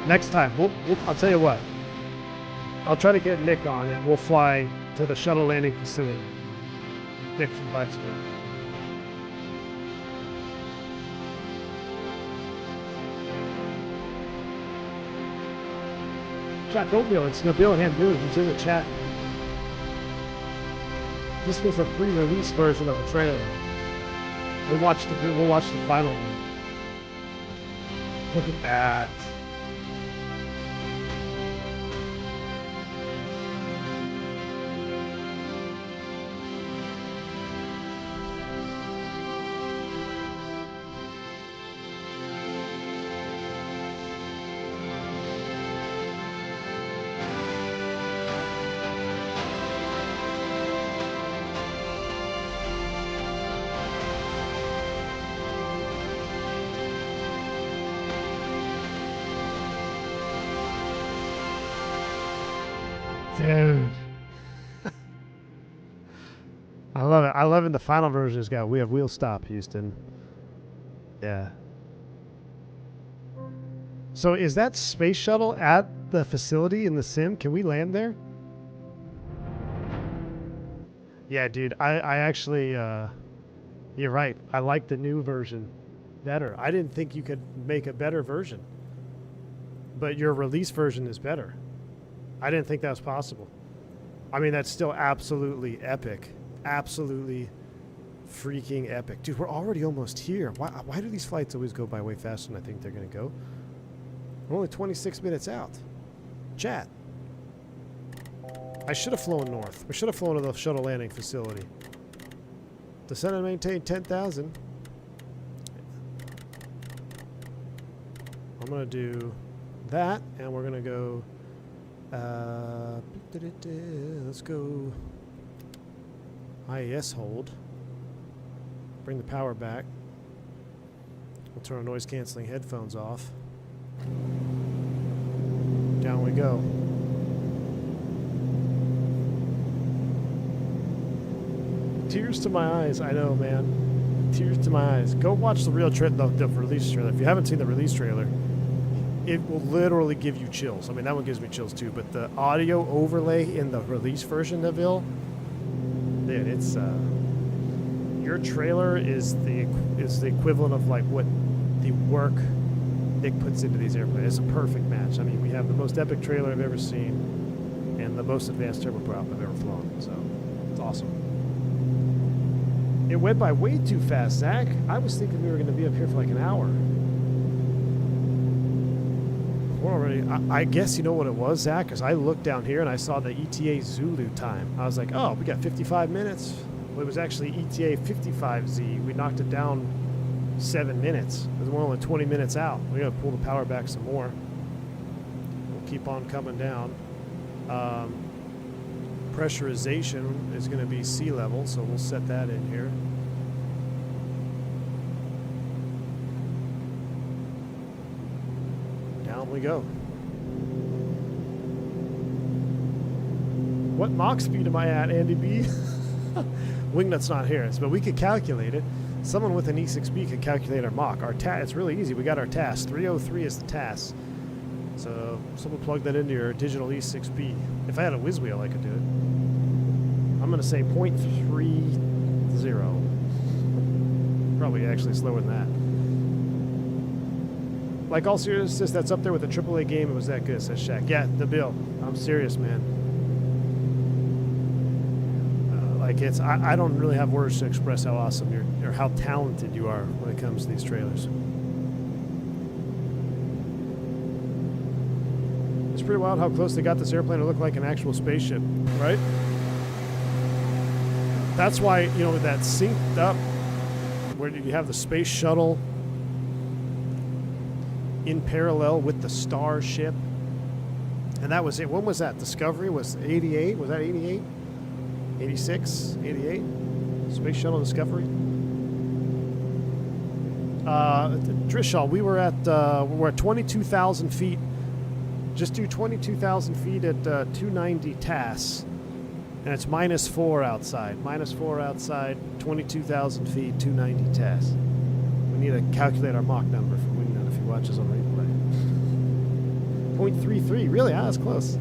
Next time, I'll tell you what. I'll try to get Nick on and we'll fly to the shuttle landing facility. Nick from Blackbird. Chat, don't feel it's Nabil and dude. He's in the chat. This was a pre-release version of the trailer. We'll watch the final one. Look at that. Dude. I love it. I love in the final version it's got we have wheel stop, Houston. Yeah. So is that space shuttle at the facility in the sim? Can we land there? Yeah, dude, I actually, you're right. I like the new version better. I didn't think you could make a better version. But your release version is better. I didn't think that was possible. I mean, that's still absolutely epic. Absolutely freaking epic. Dude, we're already almost here. Why do these flights always go by way faster than I think they're going to go? We're only 26 minutes out. Chat. I should have flown north. We should have flown to the shuttle landing facility. Descend and maintain 10,000. I'm going to do that, and we're going to go... let's go... IAS hold. Bring the power back. We'll turn our noise-canceling headphones off. Down we go. Tears to my eyes. I know, man. Tears to my eyes. Go watch the real the release trailer. If you haven't seen the release trailer, it will literally give you chills. I mean, that one gives me chills too. But the audio overlay in the release version of it, dude, it's your trailer is the equivalent of like what the work Nick puts into these airplanes. It's a perfect match. I mean, we have the most epic trailer I've ever seen and the most advanced turboprop I've ever flown. So it's awesome. It went by way too fast, Zach. I was thinking we were going to be up here for like an hour. We're already... I guess you know what it was, Zach? Because I looked down here and I saw the ETA Zulu time. I was like, oh, we got 55 minutes. Well, it was actually ETA 55Z. We knocked it down 7 minutes. We're only 20 minutes out. We got to pull the power back some more. We'll keep on coming down. Pressurization is going to be sea level, so we'll set that in here. Down we go. What Mach speed am I at, Andy B? Wingnut's not here, but we could calculate it. Someone with an E6B could calculate our Mach. It's really easy. We got our TAS. 303 is the TAS. So someone plug that into your digital E6B. If I had a whiz wheel, I could do it. I'm going to say 0.30. Probably actually slower than that. Like all seriousness, that's up there with the AAA game. It was that good, says Shaq. Yeah, the bill. I'm serious, man. I don't really have words to express how awesome or how talented you are when it comes to these trailers. It's pretty wild how close they got this airplane to look like an actual spaceship, right? That's why, you know, that synced up, where you have the space shuttle in parallel with the Starship. And that was it. When was that? Discovery was 88? Was that 88? 86? 88? Space Shuttle Discovery? Drishal, we're at 22,000 feet. Just do 22,000 feet at 290 TAS. And it's -4 outside. -4 outside, 22,000 feet, 290 TAS. We need to calculate our Mach number for Wingnut if he watches on replay. 0.33, really? Ah, that's close.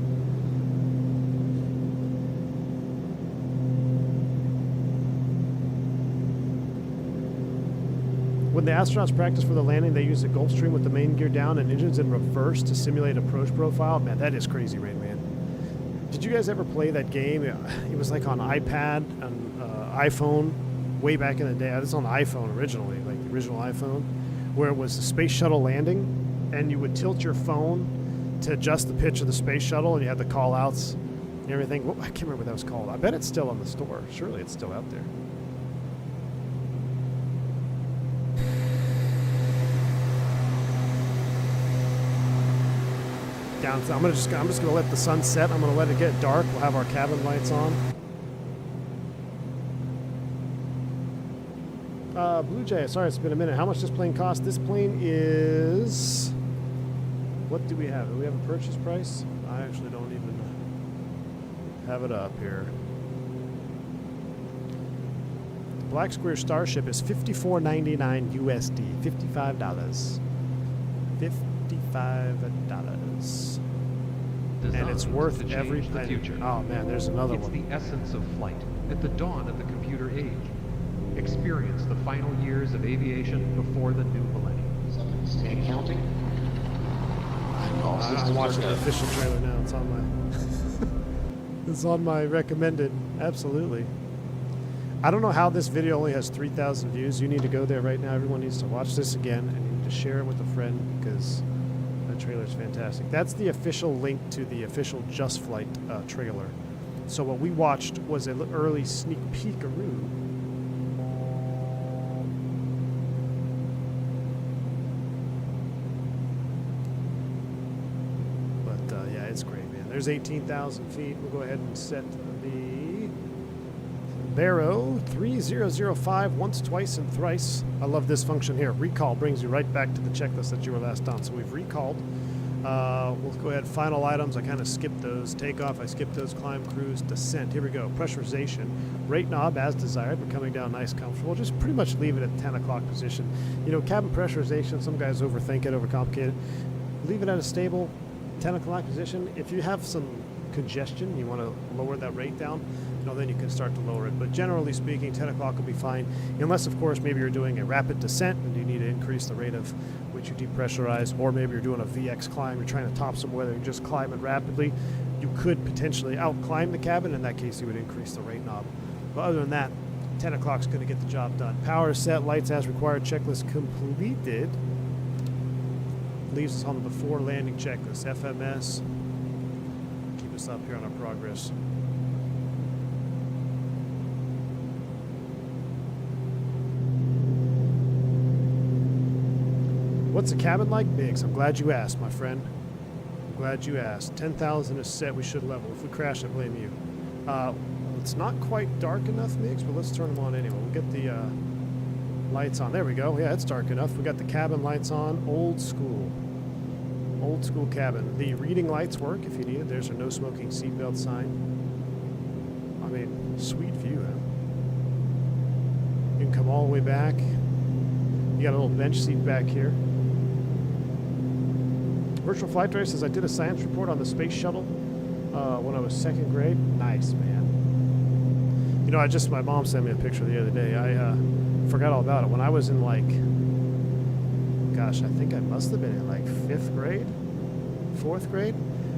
When the astronauts practice for the landing, they use the Gulfstream with the main gear down and engines in reverse to simulate approach profile. Man, that is crazy, Rain Man. Did you guys ever play that game? It was like on iPad and iPhone way back in the day. It was on the iPhone originally, like the original iPhone, where it was a space shuttle landing, and you would tilt your phone to adjust the pitch of the space shuttle, and you had the call-outs and everything. Well, I can't remember what that was called. I bet it's still on the store. Surely it's still out there. Down. I'm just gonna let the sun set. I'm gonna let it get dark. We'll have our cabin lights on. Blue Jay, sorry it's been a minute. How much does this plane cost? This plane is... What do we have? Do we have a purchase price? I actually don't even have it up here. The Black Square Starship is $54.99 USD. $55. $55. $5. And Designed it's worth to change every the penny. future. Oh man, there's another It's one. the essence of flight at the dawn of the computer age. Experience the final years of aviation before the new millennium. Seconds and counting. All I'm systems watching are the go. official trailer now. It's on my it's on my recommended. Absolutely. I don't know how this video only has 3,000 views. You need to go there right now. Everyone needs to watch this again, and you need to share it with a friend because that trailer is fantastic. That's the official link to the official Just Flight trailer. So what we watched was an early sneak peekaroo. But yeah, it's great, man. There's 18,000 feet. We'll go ahead and set the Barrow 3005 once, twice, and thrice. I love this function here. Recall brings you right back to the checklist that you were last on. So we've recalled. We'll go ahead. Final items. I kind of skipped those. Takeoff. I skipped those. Climb, cruise, descent. Here we go. Pressurization. Rate knob as desired. We're coming down nice, comfortable. Just pretty much leave it at 10 o'clock position. You know, cabin pressurization, some guys overthink it, overcomplicate it. Leave it at a stable 10 o'clock position. If you have some congestion, you want to lower that rate down, you know, then you can start to lower it. But generally speaking, 10 o'clock will be fine, unless of course maybe you're doing a rapid descent and you need to increase the rate of which you depressurize, or maybe you're doing a VX climb, you're trying to top some weather, you're just climbing rapidly. You could potentially out climb the cabin. In that case, you would increase the rate knob. But other than that, 10 o'clock is going to get the job done. Power set, lights as required, checklist completed. Leaves us on the before landing checklist. FMS. Keep us up here on our progress. What's the cabin like? Biggs. I'm glad you asked, my friend. I'm glad you asked. 10,000 is set. We should level. If we crash, I blame you. It's not quite dark enough, Miggs, but let's turn them on anyway. We'll get the lights on. There we go. Yeah, it's dark enough. We got the cabin lights on. Old school. Old school cabin. The reading lights work if you need it. There's a no smoking seatbelt sign. I mean, sweet view. Huh? You can come all the way back. You got a little bench seat back here. Virtual Flight Director says I did a science report on the space shuttle when I was second grade. Nice, man. You know, my mom sent me a picture the other day. I forgot all about it. When I was in gosh, I think I must have been in like 5th grade, 4th grade.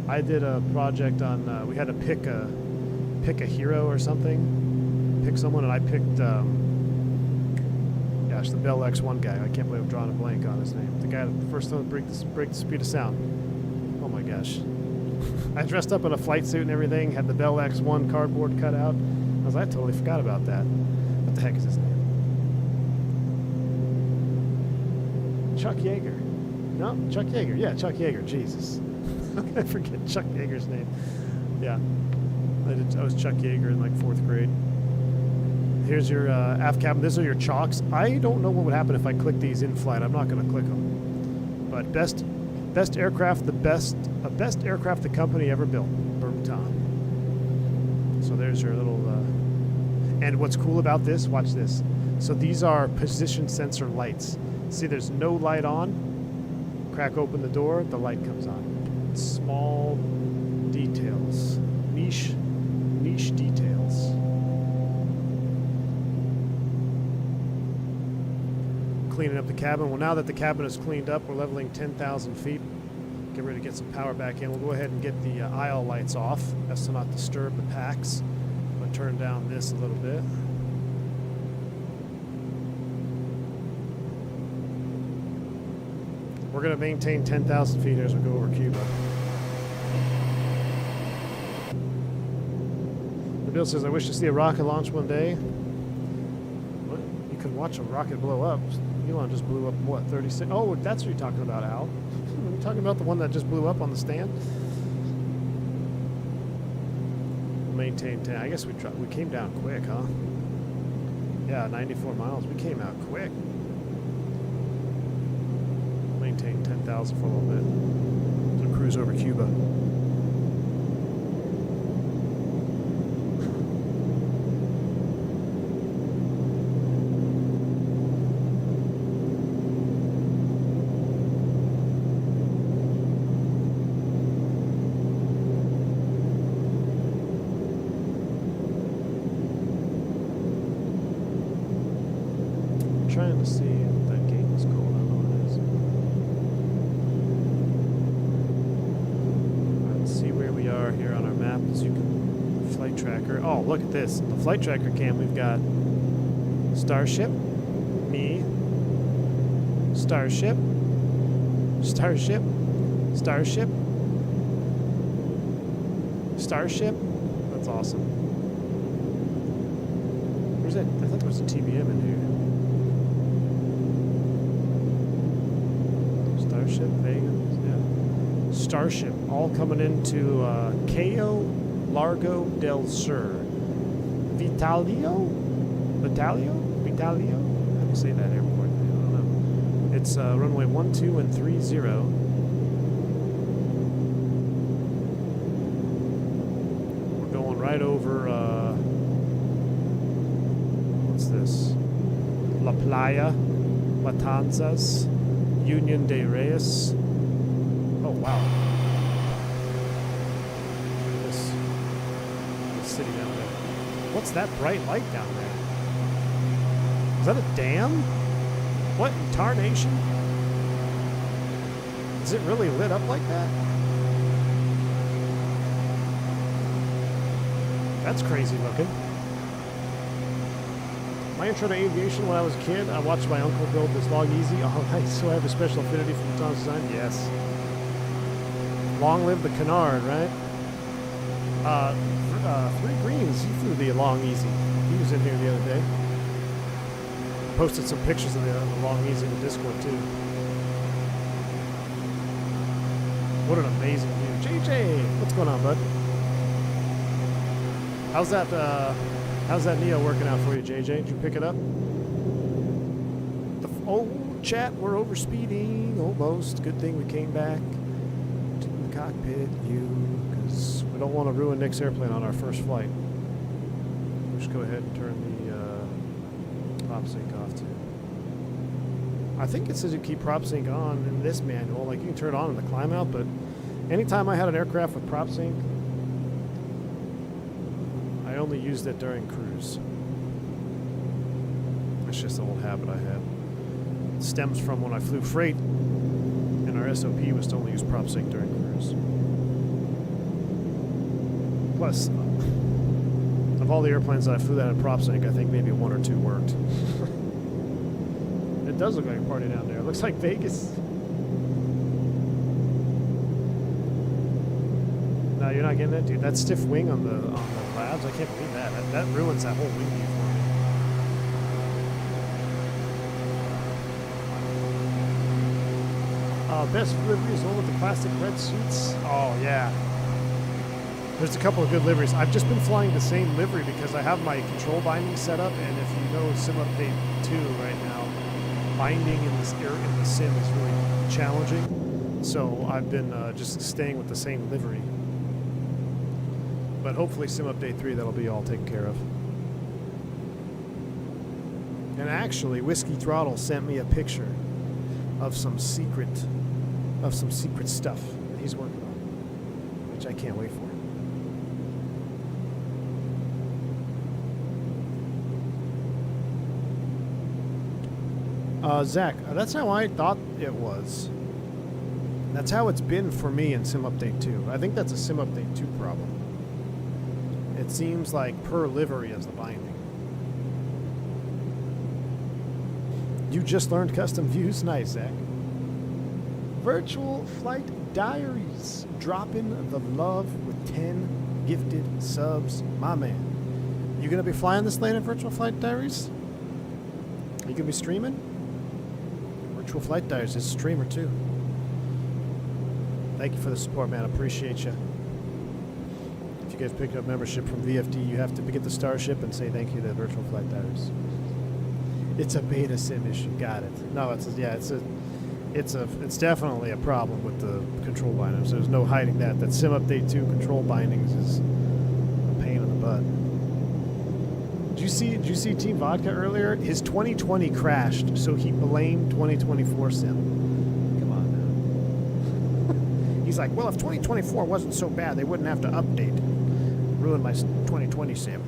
I did a project on, we had to pick a hero or something, pick someone, and I picked, gosh, the Bell X1 guy. I can't believe I'm drawing a blank on his name. The guy that first one to break the speed of sound. Oh my gosh. I dressed up in a flight suit and everything, had the Bell X1 cardboard cut out. I totally forgot about that. What the heck is his name? Chuck Yeager. No, Chuck Yeager. Yeah, Chuck Yeager. Jesus. I forget Chuck Yeager's name. Yeah. I was Chuck Yeager in like 4th grade. Here's your aft cabin. These are your chocks. I don't know what would happen if I click these in flight. I'm not going to click them. But best aircraft, best aircraft the company ever built. Bermutan. So there's your little... and what's cool about this, watch this. So these are position sensor lights. See, there's no light on. Crack open the door, the light comes on. Small details. Niche details. Cleaning up the cabin. Well, now that the cabin is cleaned up, we're leveling 10,000 feet. Get ready to get some power back in. We'll go ahead and get the aisle lights off. That's to not disturb the packs. I'm going to turn down this a little bit. We're going to maintain 10,000 feet as we go over Cuba. The Bill says, I wish to see a rocket launch one day. What? You can watch a rocket blow up. Elon just blew up, what, 36? Oh, that's what you're talking about, Al. Are you talking about the one that just blew up on the stand? We'll maintain 10. I guess we came down quick, huh? Yeah, 94 miles. We came out quick. Maintain 10,000 for a little bit. So cruise over Cuba. trying to see what that gate is called. I don't know what it is. Let's see where we are here on our map. As you can, flight tracker. Oh, look at this. The flight tracker cam. We've got Starship, me, Starship, Starship, Starship, Starship. That's awesome. Where's that? I thought there was a TBM in here. Starship, Vegas, yeah. Starship, all coming into Cayo Largo del Sur. Vitalio? How do you say that airport? I don't know. It's runway 12 and 30. We're going right over, what's this? La Playa, Matanzas, Union de Reyes. Oh, wow. This city down there. What's that bright light down there? Is that a dam? What in tarnation? Is it really lit up like that? That's crazy looking. My intro to aviation when I was a kid, I watched my uncle build this Long Easy. Oh, nice. So I have a special affinity for Tom's design? Yes. Long live the canard, right? Three Greens, he flew the Long Easy. He was in here the other day. Posted some pictures of the Long Easy in the Discord too. What an amazing view. JJ, what's going on, bud? How's that Neo working out for you, JJ? Did you pick it up? Oh, chat, we're over speeding almost. Good thing we came back to the cockpit view because we don't want to ruin Nick's airplane on our first flight. We'll just go ahead and turn the prop sync off too. I think it says you keep prop sync on in this manual. Like you can turn it on in the climb out, but anytime I had an aircraft with prop sync, I only used it during cruise. It's just an old habit I had. It stems from when I flew freight, and our SOP was to only use prop sync during cruise. Plus, of all the airplanes that I flew that had prop sync, I think maybe one or two worked. It does look like a party down there. It looks like Vegas. No, you're not getting that, dude. That stiff wing on the labs, I can't believe that. That ruins that whole wing view for me. Best livery is one with the plastic red suits. Oh yeah. There's a couple of good liveries. I've just been flying the same livery because I have my control binding set up, and if you know Sim Update 2 right now, binding in the sim is really challenging. So I've been just staying with the same livery. But hopefully Sim Update 3, that'll be all taken care of. And actually, Whiskey Throttle sent me a picture of some secret stuff that he's working on, which I can't wait for. Zach, that's how I thought it was. That's how it's been for me in Sim Update 2. I think that's a Sim Update 2 problem. It seems like per livery is the binding. You just learned custom views? Nice, Zach. Virtual Flight Diaries. Dropping the love with 10 gifted subs. My man. You going to be flying this late at Virtual Flight Diaries? Are you going to be streaming? Virtual Flight Diaries is a streamer too. Thank you for the support, man. I appreciate you. If you guys pick up membership from VFD, you have to get the Starship and say thank you to Virtual Flight Diaries. It's a beta sim issue. Got it. No, it's definitely a problem with the control bindings. There's no hiding that. That Sim Update 2 control bindings is a pain in the butt. Did you see Team Vodka earlier? His 2020 crashed, so he blamed 2024 sim. Come on now. He's like, well, if 2024 wasn't so bad, they wouldn't have to update. Ruin my 2020 sim.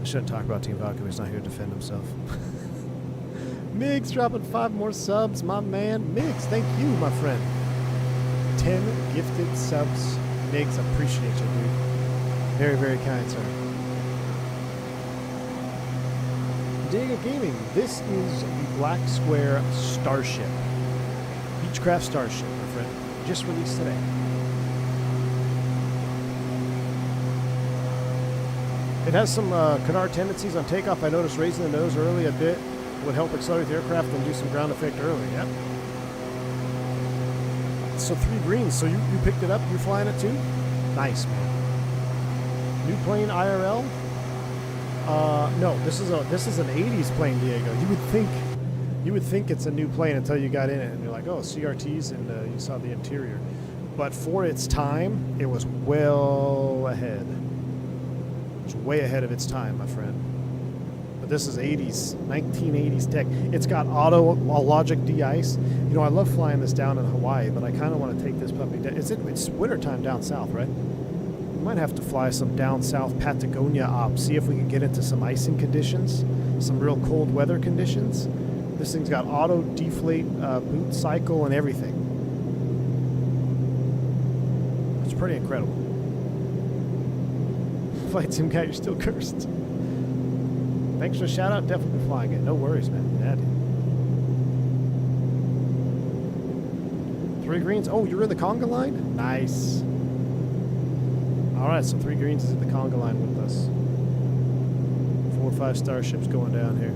I shouldn't talk about Team Vodka. He's not here to defend himself. Migs dropping 5 more subs, my man. Migs, thank you, my friend. 10 gifted subs. Migs, I appreciate you, dude. Very, very kind, sir. Diego Gaming, this is the Black Square Starship. Beechcraft Starship, my friend. Just released today. It has some canard tendencies on takeoff. I noticed raising the nose early a bit would help accelerate the aircraft and do some ground effect early. Yep. So 3 greens. So you picked it up. You flying it too? Nice, man. New plane IRL? No. This is an 80s plane, Diego. You would think it's a new plane until you got in it and you're like, oh, CRTs, and you saw the interior. But for its time, it was well ahead. It was way ahead of its time, my friend. But this is 1980s tech. It's got auto logic de-ice. You know, I love flying this down in Hawaii, but I kind of want to take this puppy down. It's wintertime down south, right? We might have to fly some down south Patagonia ops, see if we can get into some icing conditions, some real cold weather conditions. This thing's got auto deflate boot cycle and everything. It's pretty incredible. Flight Sim guy, you're still cursed. Thanks for the shout out. Definitely flying it. No worries, man. Yeah, dude. 3 greens. Oh, you're in the conga line? Nice. All right, so 3 greens is in the conga line with us. 4 or 5 starships going down here.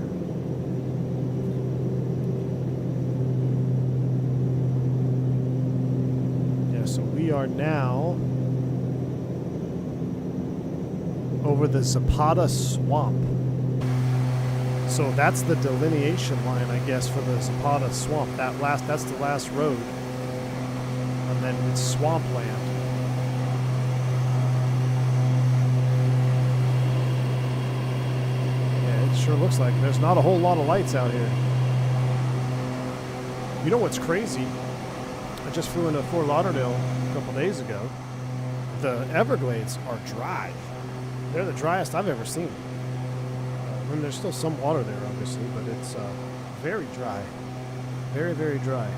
Yeah, so we are now over the Zapata Swamp. So that's the delineation line, I guess, for the Zapata Swamp. That's the last road. And then it's swampland. Yeah, it sure looks like there's not a whole lot of lights out here. You know what's crazy? I just flew into Fort Lauderdale a couple days ago. The Everglades are dry. They're the driest I've ever seen. I mean, there's still some water there, obviously, but it's very dry. Very, very dry.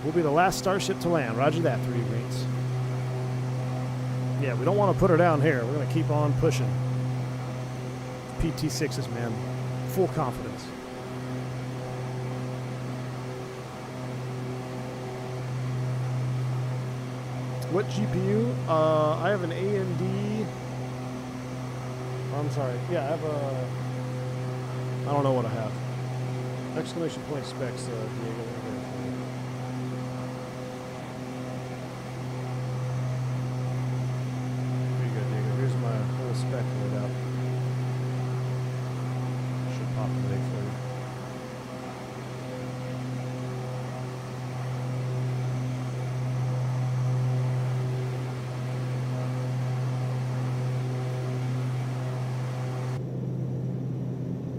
We'll be the last starship to land. Roger that, 3 greens. Yeah, we don't want to put her down here. We're going to keep on pushing. PT6s, man. Full confidence. What GPU? I have an AMD. I'm sorry. Yeah, I have a... I don't know what I have. Exclamation point specs, Diego. Pretty good, Diego. Here's my whole spec laid out. Should populate for you.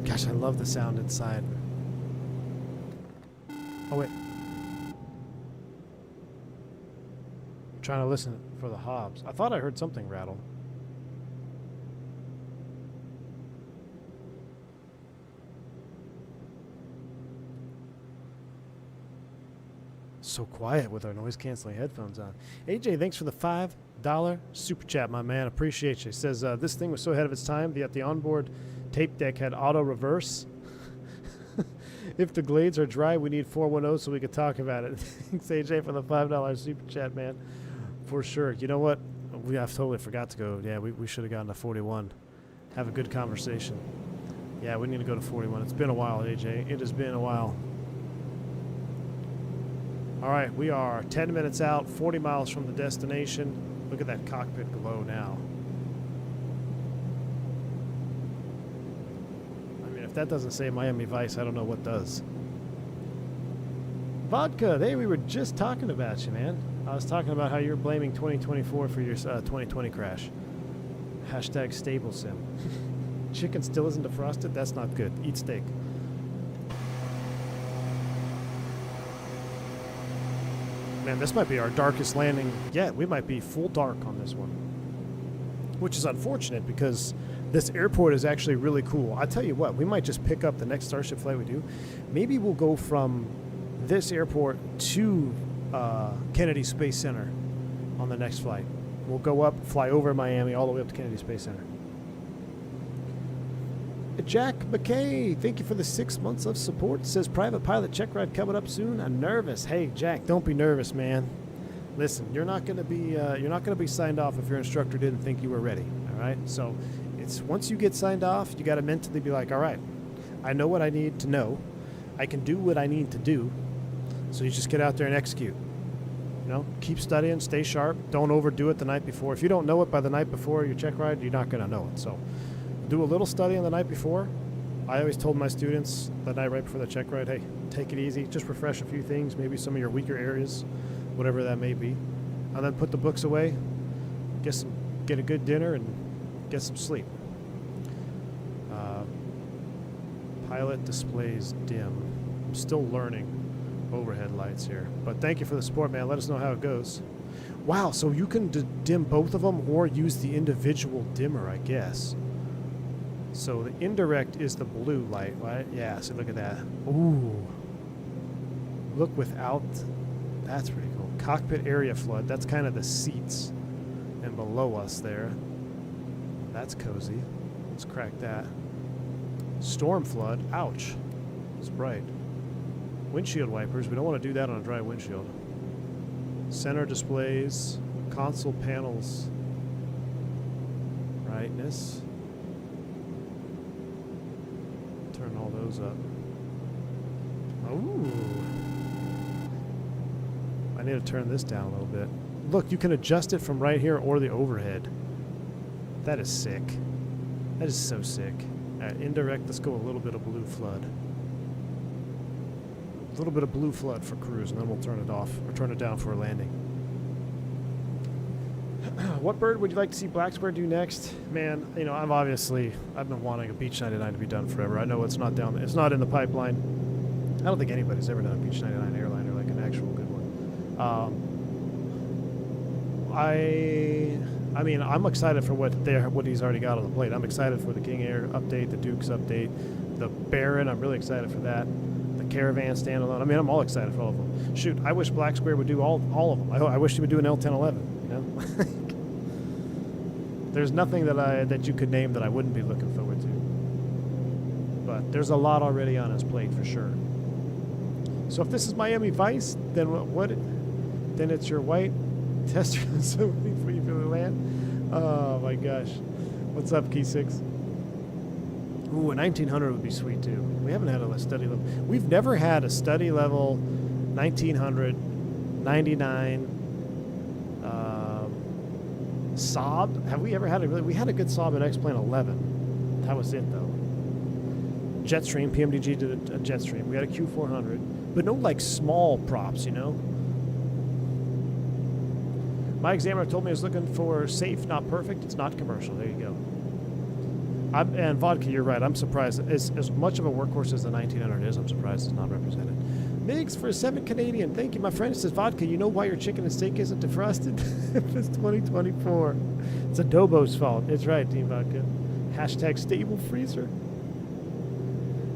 Gosh, I love the sound inside. Oh, wait. I'm trying to listen for the hobs. I thought I heard something rattle. So quiet with our noise-canceling headphones on. AJ, thanks for the $5 super chat, my man. Appreciate you. It says, this thing was so ahead of its time, yet the onboard tape deck had auto reverse. If the glades are dry, we need 410 so we could talk about it. Thanks, AJ, for the $5 super chat, man. For sure. You know what? I totally forgot to go. Yeah, we should have gotten to 41. Have a good conversation. Yeah, we need to go to 41. It's been a while, AJ. It has been a while. All right, we are 10 minutes out, 40 miles from the destination. Look at that cockpit glow now. If that doesn't say Miami Vice, I don't know what does. Vodka, hey, we were just talking about you, man. I was talking about how you're blaming 2024 for your 2020 crash. Hashtag stable sim. Chicken still isn't defrosted? That's not good. Eat steak. Man, this might be our darkest landing yet. We might be full dark on this one. which is unfortunate because this airport is actually really cool. I tell you what, we might just pick up the next Starship flight we do. Maybe we'll go from this airport to Kennedy Space Center on the next flight. We'll go up, fly over Miami, all the way up to Kennedy Space Center. Jack McKay, thank you for the 6 months of support. Says private pilot check ride coming up soon. I'm nervous. Hey Jack, don't be nervous, man. Listen, you're not going to be signed off if your instructor didn't think you were ready. All right. So it's once you get signed off, you got to mentally be like, all right, I know what I need to know. I can do what I need to do. So you just get out there and execute. You know, keep studying, stay sharp. Don't overdo it the night before. If you don't know it by the night before your check ride, you're not going to know it. So do a little studying the night before. I always told my students the night right before the check ride, hey, take it easy. Just refresh a few things, maybe some of your weaker areas, whatever that may be. And then put the books away, get a good dinner, and get some sleep. Pilot displays dim. I'm still learning overhead lights here. But thank you for the support, man. Let us know how it goes. Wow, so you can dim both of them or use the individual dimmer, I guess. So the indirect is the blue light, right? Yeah, so look at that. Ooh. Look without, that's pretty cool. Cockpit area flood, that's kind of the seats. And below us there. That's cozy. Let's crack that. Storm flood, ouch. It's bright. Windshield wipers, we don't want to do that on a dry windshield. Center displays, console panels, brightness. Turn all those up. Ooh. I need to turn this down a little bit. Look, you can adjust it from right here or the overhead. That is sick. That is so sick. Alright, indirect, let's go a little bit of blue flood. A little bit of blue flood for cruise, and then we'll turn it off, or turn it down for a landing. What bird would you like to see Blackbird do next? Man, you know, I've been wanting a Beach 99 to be done forever. I know it's not down, it's not in the pipeline. I don't think anybody's ever done a Beach 99 airliner, like an actual good one. I mean, I'm excited for what he's already got on the plate. I'm excited for the King Air update, the Dukes update, the Baron. I'm really excited for that. The Caravan standalone. I mean, I'm all excited for all of them. Shoot, I wish Black Square would do all of them. I wish he would do an L1011. You know, there's nothing that you could name that I wouldn't be looking forward to. But there's a lot already on his plate for sure. So if this is Miami Vice, then what? Then it's your white tester before you really land. Oh my gosh. What's up, Key 6? Ooh, a 1900 would be sweet too. We haven't had a study level. We've never had a study level 1900, 99 Saab. Have we ever had we had a good Saab in X-Plane 11. That was it though. Jetstream, PMDG did a Jetstream. We had a Q400, but no like small props, you know. My examiner told me I was looking for safe, not perfect. It's not commercial. There you go. And Vodka, you're right. I'm surprised. As much of a workhorse as the 1900 is, I'm surprised it's not represented. Migs for 7 Canadian. Thank you, my friend. It says, Vodka, you know why your chicken and steak isn't defrosted? It's 2024. It's Adobo's fault. It's right, Team Vodka. Hashtag stable freezer.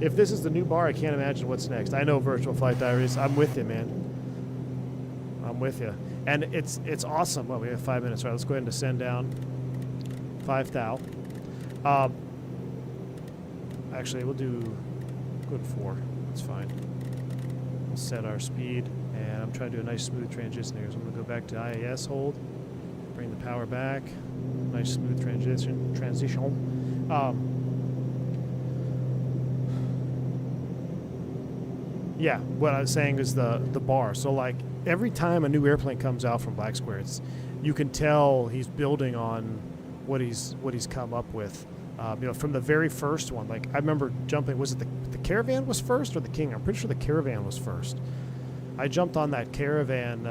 If this is the new bar, I can't imagine what's next. I know Virtual Flight Diaries. I'm with you, man. I'm with you. And it's awesome. Well, we have 5 minutes. Right, let's go ahead and descend down. 5 thou. Actually, we'll do good 4. That's fine. We'll set our speed, and I'm trying to do a nice smooth transition here. So I'm going to go back to IAS hold, bring the power back. Nice smooth transition. Yeah, what I was saying is the bar. So like every time a new airplane comes out from Black Square, you can tell he's building on what he's come up with. You know, from the very first one, like I remember jumping. Was it the Caravan was first or the King? I'm pretty sure the Caravan was first. I jumped on that Caravan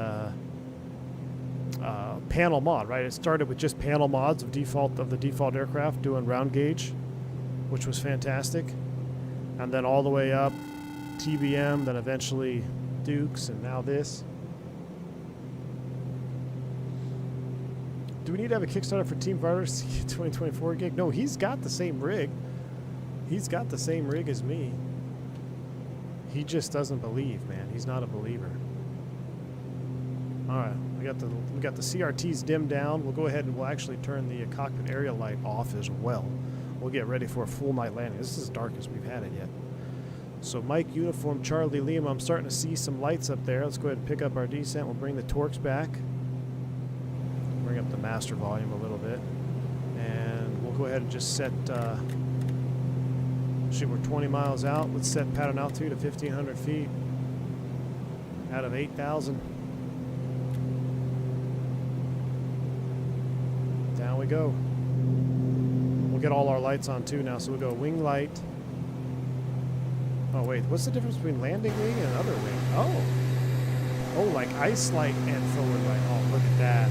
panel mod. Right, it started with just panel mods of the default aircraft doing round gauge, which was fantastic, and then all the way up TBM, then eventually Dukes, and now this. Do we need to have a Kickstarter for Team Varder's 2024 gig? No, he's got the same rig. He's got the same rig as me. He just doesn't believe, man. He's not a believer. All right, we got the CRTs dimmed down. We'll go ahead and we'll actually turn the cockpit area light off as well. We'll get ready for a full night landing. This is as dark as we've had it yet. So Mike, Uniform, Charlie, Liam, I'm starting to see some lights up there. Let's go ahead and pick up our descent. We'll bring the torques back. Bring up the master volume a little bit. And we'll go ahead and just set, shoot, we're 20 miles out. Let's set pattern altitude at 1,500 feet out of 8,000. Down we go. We'll get all our lights on too now. So we'll go wing light. Oh wait, what's the difference between landing wing and other wing? Oh. Oh, like ice light and forward light. Oh, look at that.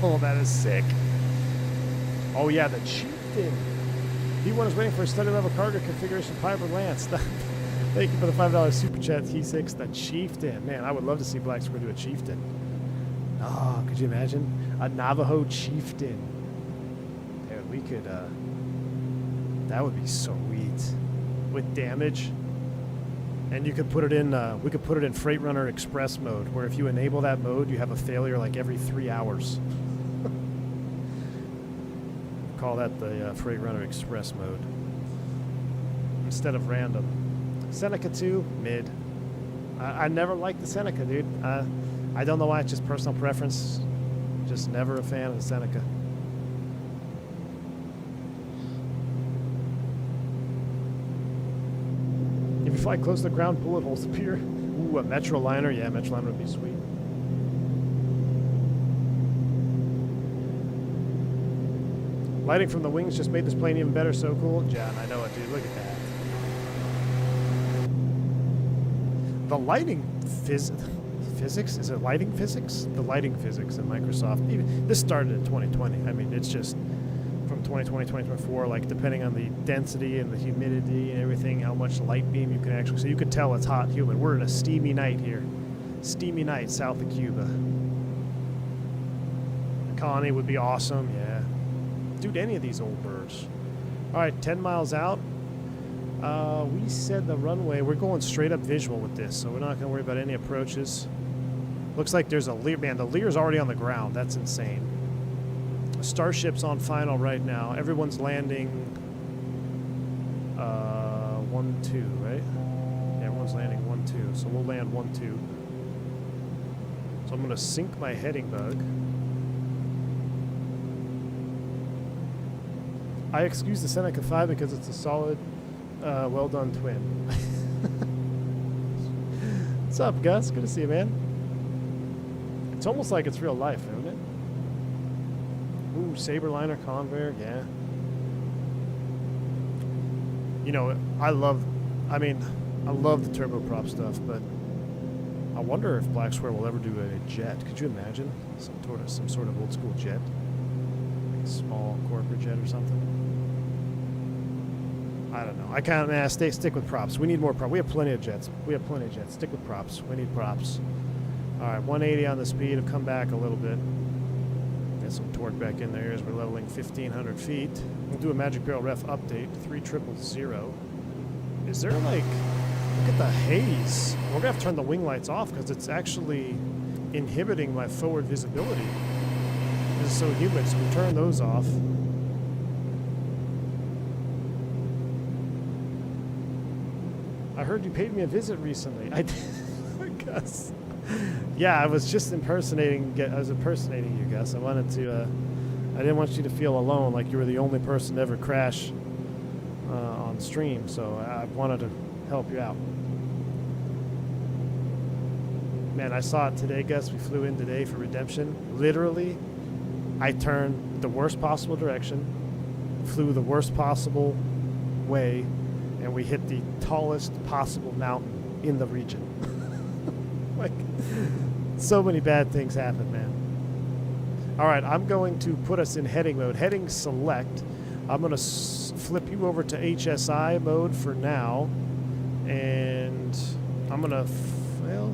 Oh, that is sick. Oh yeah, the Chieftain. P1 is waiting for a study level cargo configuration Piper Lance. Thank you for the $5 super chat, T6. The Chieftain. Man, I would love to see Black Square do a Chieftain. Oh, could you imagine? A Navajo Chieftain. Dude, we could, that would be sweet. With damage. And you could put it in, we could put it in Freightrunner Express mode, where if you enable that mode, you have a failure like every 3 hours. Call that the Freightrunner Express mode. Instead of random. Seneca 2, mid. I never liked the Seneca, dude. I don't know why, it's just personal preference. Just never a fan of the Seneca. If you fly close to the ground, bullet holes appear. Ooh, a Metroliner. Yeah, Metroliner would be sweet. Lighting from the wings just made this plane even better. So cool. John, I know it, dude. Look at that. The lighting physics? Is it lighting physics? The lighting physics in Microsoft. Even, this started in 2020. I mean, it's just from 2020, 2024, like depending on the density and the humidity and everything, how much light beam you can actually, so you can tell it's hot, humid. We're in a steamy night here. Steamy night south of Cuba. Connie would be awesome, yeah. Dude, any of these old birds. All right, 10 miles out. We said the runway, we're going straight up visual with this, so we're not gonna worry about any approaches. Looks like there's a Lear, man, the Lear's already on the ground. That's insane. Starship's on final right now. Everyone's landing 1-2, right? Yeah, everyone's landing 1-2. So we'll land 1-2. So I'm gonna sync my heading bug. I excuse the Seneca 5 because it's a solid, well done twin. What's up, Gus? Good to see you, man. It's almost like it's real life, isn't it? Ooh, Saberliner, Convair, yeah. You know, I love the turboprop stuff, but I wonder if Black Square will ever do a jet. Could you imagine some sort of old school jet, like a small corporate jet or something? I don't know. I kind of stick with props. We need more props. We have plenty of jets. Stick with props. We need props. All right, 180 on the speed. I've come back a little bit. Get some torque back in there as we're leveling 1,500 feet. We'll do a Magic Barrel Ref update, 3000. Is there like, look at the haze. We're gonna have to turn the wing lights off because it's actually inhibiting my forward visibility. It's so humid, so we turn those off. I heard you paid me a visit recently. I did, Gus. Yeah, I was just impersonating you, Gus. I wanted to, I didn't want you to feel alone, like you were the only person to ever crash on stream, so I wanted to help you out. Man, I saw it today, Gus. We flew in today for redemption. Literally, I turned the worst possible direction, flew the worst possible way, and we hit the tallest possible mountain in the region. Like, so many bad things happen, man. All right, I'm going to put us in heading mode. Heading select. I'm going to flip you over to HSI mode for now. And I'm going to, well,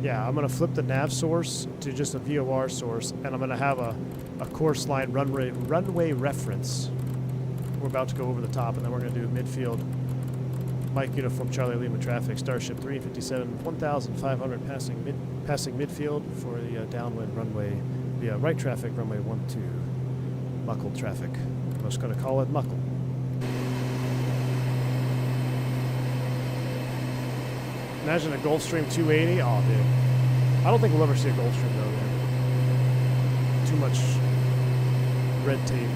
Yeah, I'm going to flip the nav source to just a VOR source, and I'm going to have a course line runway reference. We're about to go over the top, and then we're going to do midfield. Mike Uniform Charlie Lima traffic, Starship 357, 1,500 passing midfield for the downwind runway via right traffic, runway 12. Muckle traffic. I'm just going to call it Muckle. Imagine a Gulfstream 280. Oh, dude. I don't think we'll ever see a Gulfstream, though, man. Too much red tape.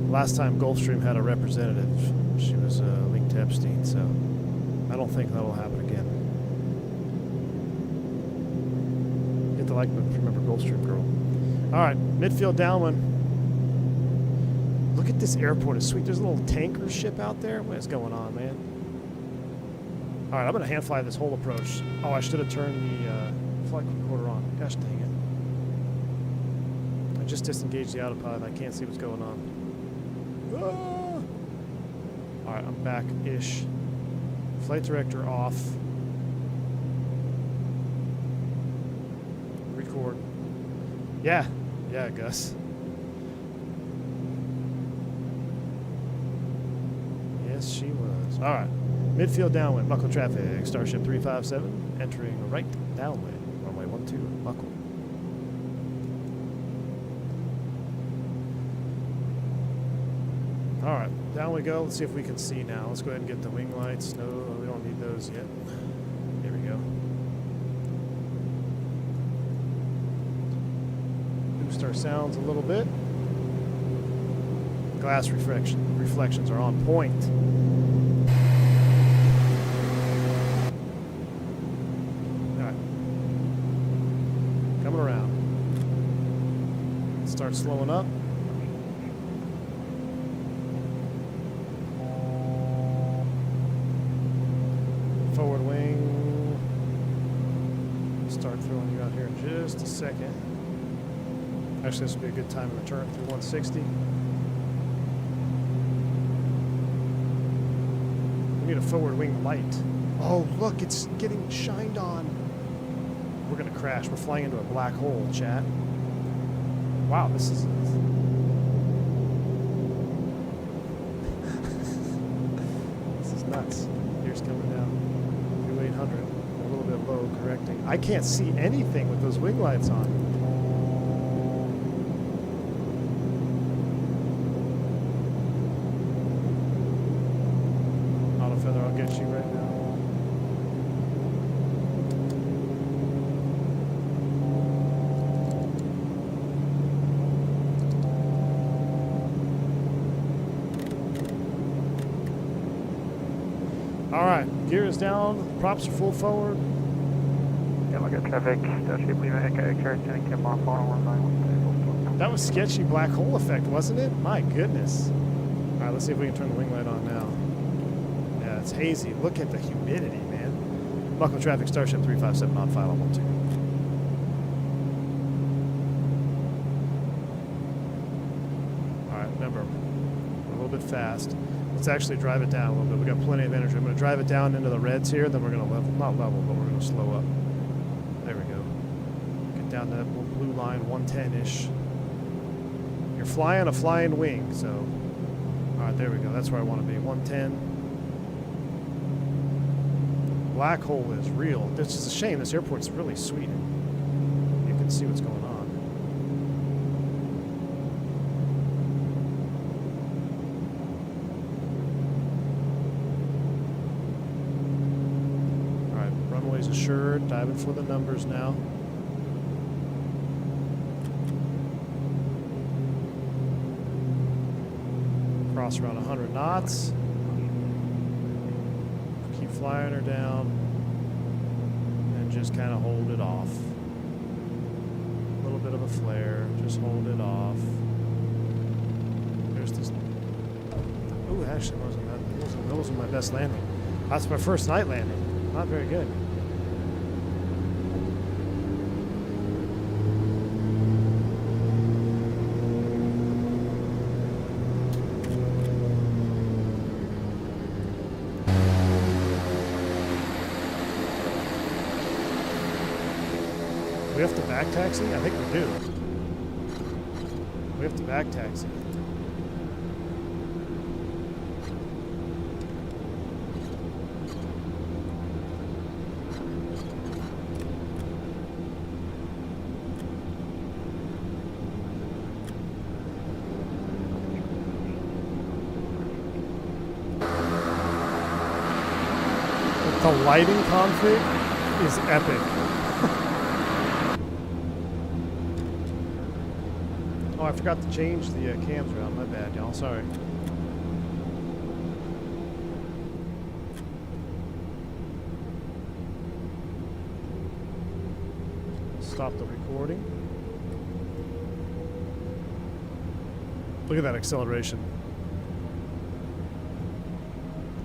Last time Gulfstream had a representative, she was linked to Epstein, so I don't think that'll happen again. You have to like remember Gulfstream girl. All right, midfield downwind. Look at this airport, it's sweet. There's a little tanker ship out there. What is going on, man? All right, I'm gonna hand fly this whole approach. Oh, I should have turned the flight recorder on. Gosh dang it. I just disengaged the autopilot. I can't see what's going on. Ah! All right, I'm back-ish. Flight director off. Record. Yeah, Gus. Yes, she was. All right. Midfield downwind, Muckle traffic. Starship 357 entering right downwind. Runway 12, Muckle. All right, down we go. Let's see if we can see now. Let's go ahead and get the wing lights. No, we don't need those yet. Here we go. Boost our sounds a little bit. Glass reflections are on point. All right. Coming around. Start slowing up. Forward wing. Start throwing you out here in just a second. Actually, this would be a good time to return through 160. We need a forward wing light. Oh, look, it's getting shined on. We're going to crash. We're flying into a black hole, chat. Wow, this is... this is nuts. Here's coming down. 800, a little bit low, correcting. I can't see anything with those wing lights on. Auto feather, I'll get you right now. All right, gear is down, props are full forward. Yeah, look at traffic, Starship Lima Echo X-ray, Honeycomb on final runway 12. That was sketchy black hole effect, wasn't it? My goodness. All right, let's see if we can turn the wing light on now. Yeah, it's hazy. Look at the humidity, man. Buckle traffic, Starship 357 on final 12. All right, remember, we're a little bit fast. Let's actually drive it down a little bit. We got plenty of energy. I'm going to drive it down into the reds here, then we're going to level, not level, but we're going to slow up. There we go. Get down to that blue line, 110-ish. You're flying a flying wing, so. All right, there we go. That's where I want to be, 110. Black hole is real. This is a shame. This airport's really sweet. You can see what's going on. Assured, diving for the numbers now. Cross around 100 knots. Keep flying her down and just kind of hold it off. A little bit of a flare, just hold it off. There's this. Oh, actually, that wasn't my best landing. That's my first night landing. Not very good. we have to back taxi? I think we do. We have to back taxi. The lighting config is epic. Oh, I forgot to change the cams around. My bad, y'all. Sorry. Stop the recording. Look at that acceleration.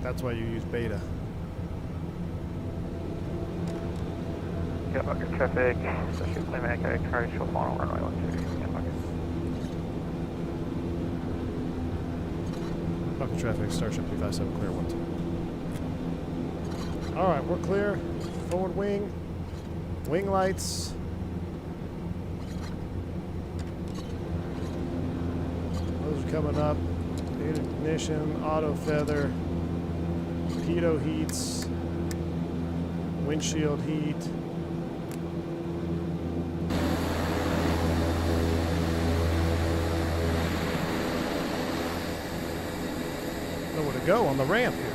That's why you use beta. Get bucket traffic, Starship Lima Echo X-ray, short final runway 12, get bucket. Bucket traffic, Starship 357, clear 12. Alright, we're clear. Forward wing. Wing lights. Those are coming up. Ignition, auto feather. Pitot heats. Windshield heat. Nowhere to go on the ramp here.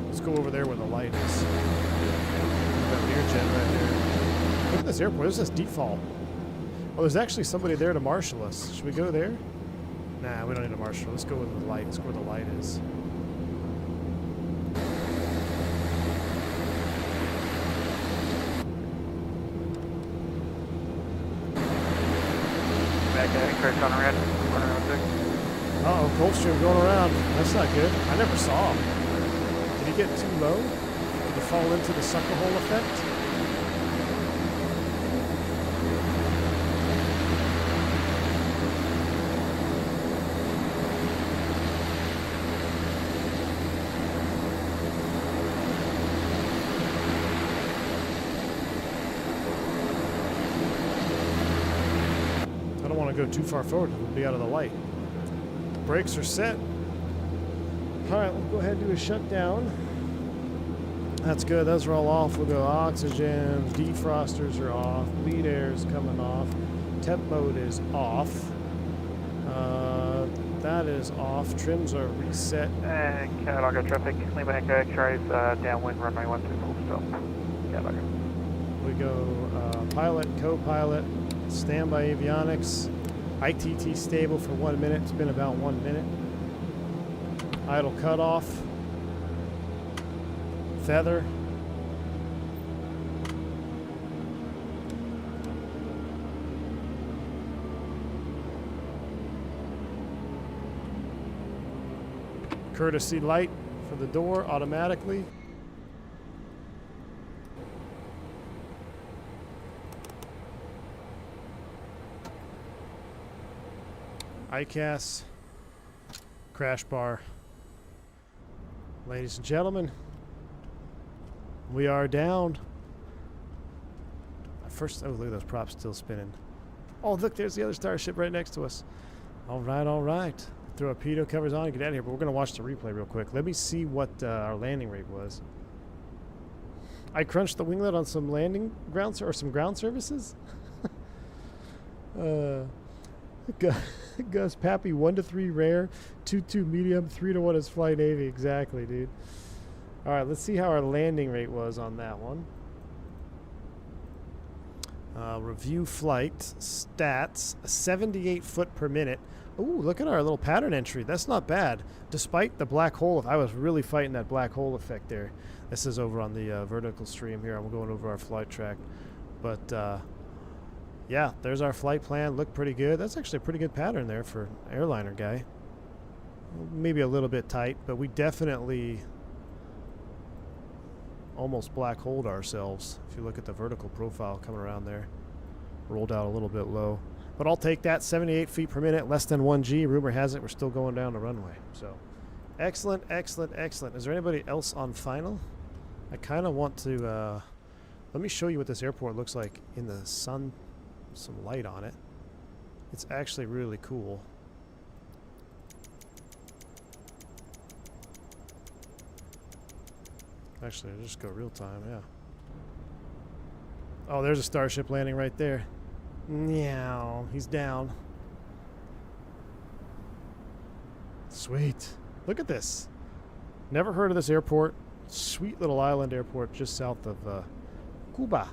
Let's go over there where the light is. That Learjet right there. Look at this airport. There's this default. Oh, there's actually somebody there to marshal us. Should we go there? Nah, we don't need a marshal. Let's go with the light. Let's go where the light is. Back X-ray on around, running around 6. Uh-oh, Coldstream going around. That's not good. I never saw him. Did he get too low? Did he fall into the sucker hole effect? I don't want to go too far forward. We'll be out of the light. Brakes are set. Alright, we'll go ahead and do a shutdown. That's good. Those are all off. We'll go oxygen, defrosters are off, bleed air is coming off, temp mode is off. That is off. Trims are reset. And Cadillac traffic, Lima Echo X-rays, downwind runway 12, full stop. Cadillac. We go pilot, co-pilot, standby avionics, ITT stable for 1 minute. It's been about 1 minute. Idle cutoff. Feather. Courtesy light for the door automatically. ICAS, crash bar. Ladies and gentlemen, we are down. First, oh, look at those props still spinning. Oh, look, there's the other Starship right next to us. All right, all right. Throw our pitot covers on and get out of here, but we're going to watch the replay real quick. Let me see what our landing rate was. I crunched the winglet on some landing ground or some ground services. Gus Pappy 1-3 rare, 2-2 medium, 3-1 is flight Navy. Exactly, dude. All right, let's see how our landing rate was on that one. Review flight stats, 78 foot per minute. Ooh, look at our little pattern entry. That's not bad. Despite the black hole, I was really fighting that black hole effect there. This is over on the vertical stream here. I'm going over our flight track. But yeah, there's our flight plan. Looked pretty good. That's actually a pretty good pattern there for an airliner guy. Maybe a little bit tight, but we definitely almost black holed ourselves. If you look at the vertical profile coming around there. Rolled out a little bit low. But I'll take that. 78 feet per minute, less than 1G. Rumor has it we're still going down the runway. So excellent, excellent, excellent. Is there anybody else on final? I kind of want to Let me show you what this airport looks like in the sun. Some light on it. It's actually really cool. Actually, I'll just go real time, yeah. Oh, there's a Starship landing right there. Meow, he's down. Sweet. Look at this. Never heard of this airport. Sweet little island airport just south of Cuba.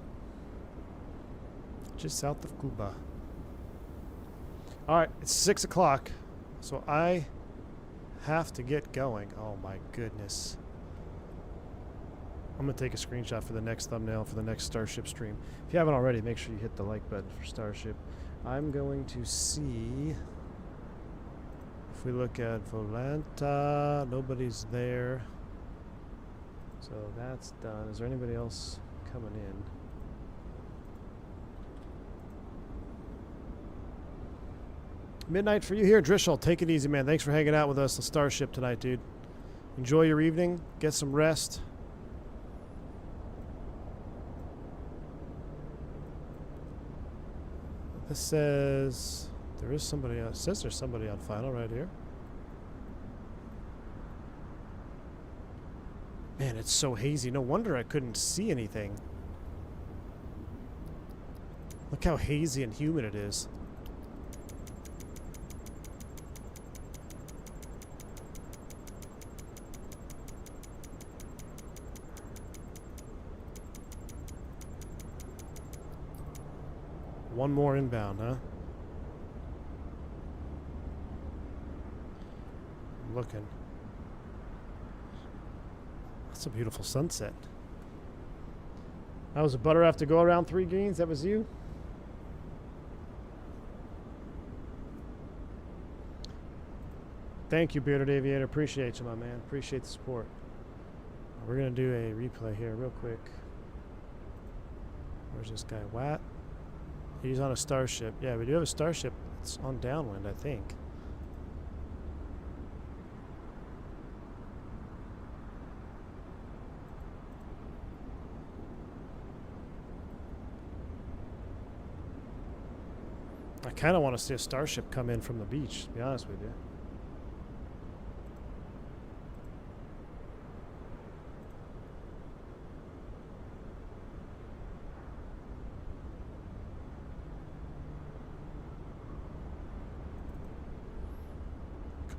Just south of Cuba. Alright, it's 6 o'clock. So I have to get going. Oh my goodness. I'm going to take a screenshot for the next thumbnail for the next Starship stream. If you haven't already, make sure you hit the like button for Starship. I'm going to see if we look at Volanta. Nobody's there. So that's done. Is there anybody else coming in? Midnight for you here, Drishel. Take it easy, man. Thanks for hanging out with us on Starship tonight, dude. Enjoy your evening. Get some rest. This says there is somebody else. It says there's somebody on final right here. Man, it's so hazy. No wonder I couldn't see anything. Look how hazy and humid it is. One more inbound, huh? I'm looking. That's a beautiful sunset. That was a butter have to go around 3 greens. That was you? Thank you, Bearded Aviator. Appreciate you, my man. Appreciate the support. We're going to do a replay here real quick. Where's this guy? Watt? He's on a Starship. Yeah, we do have a Starship. It's on downwind, I think. I kind of want to see a Starship come in from the beach, to be honest with you.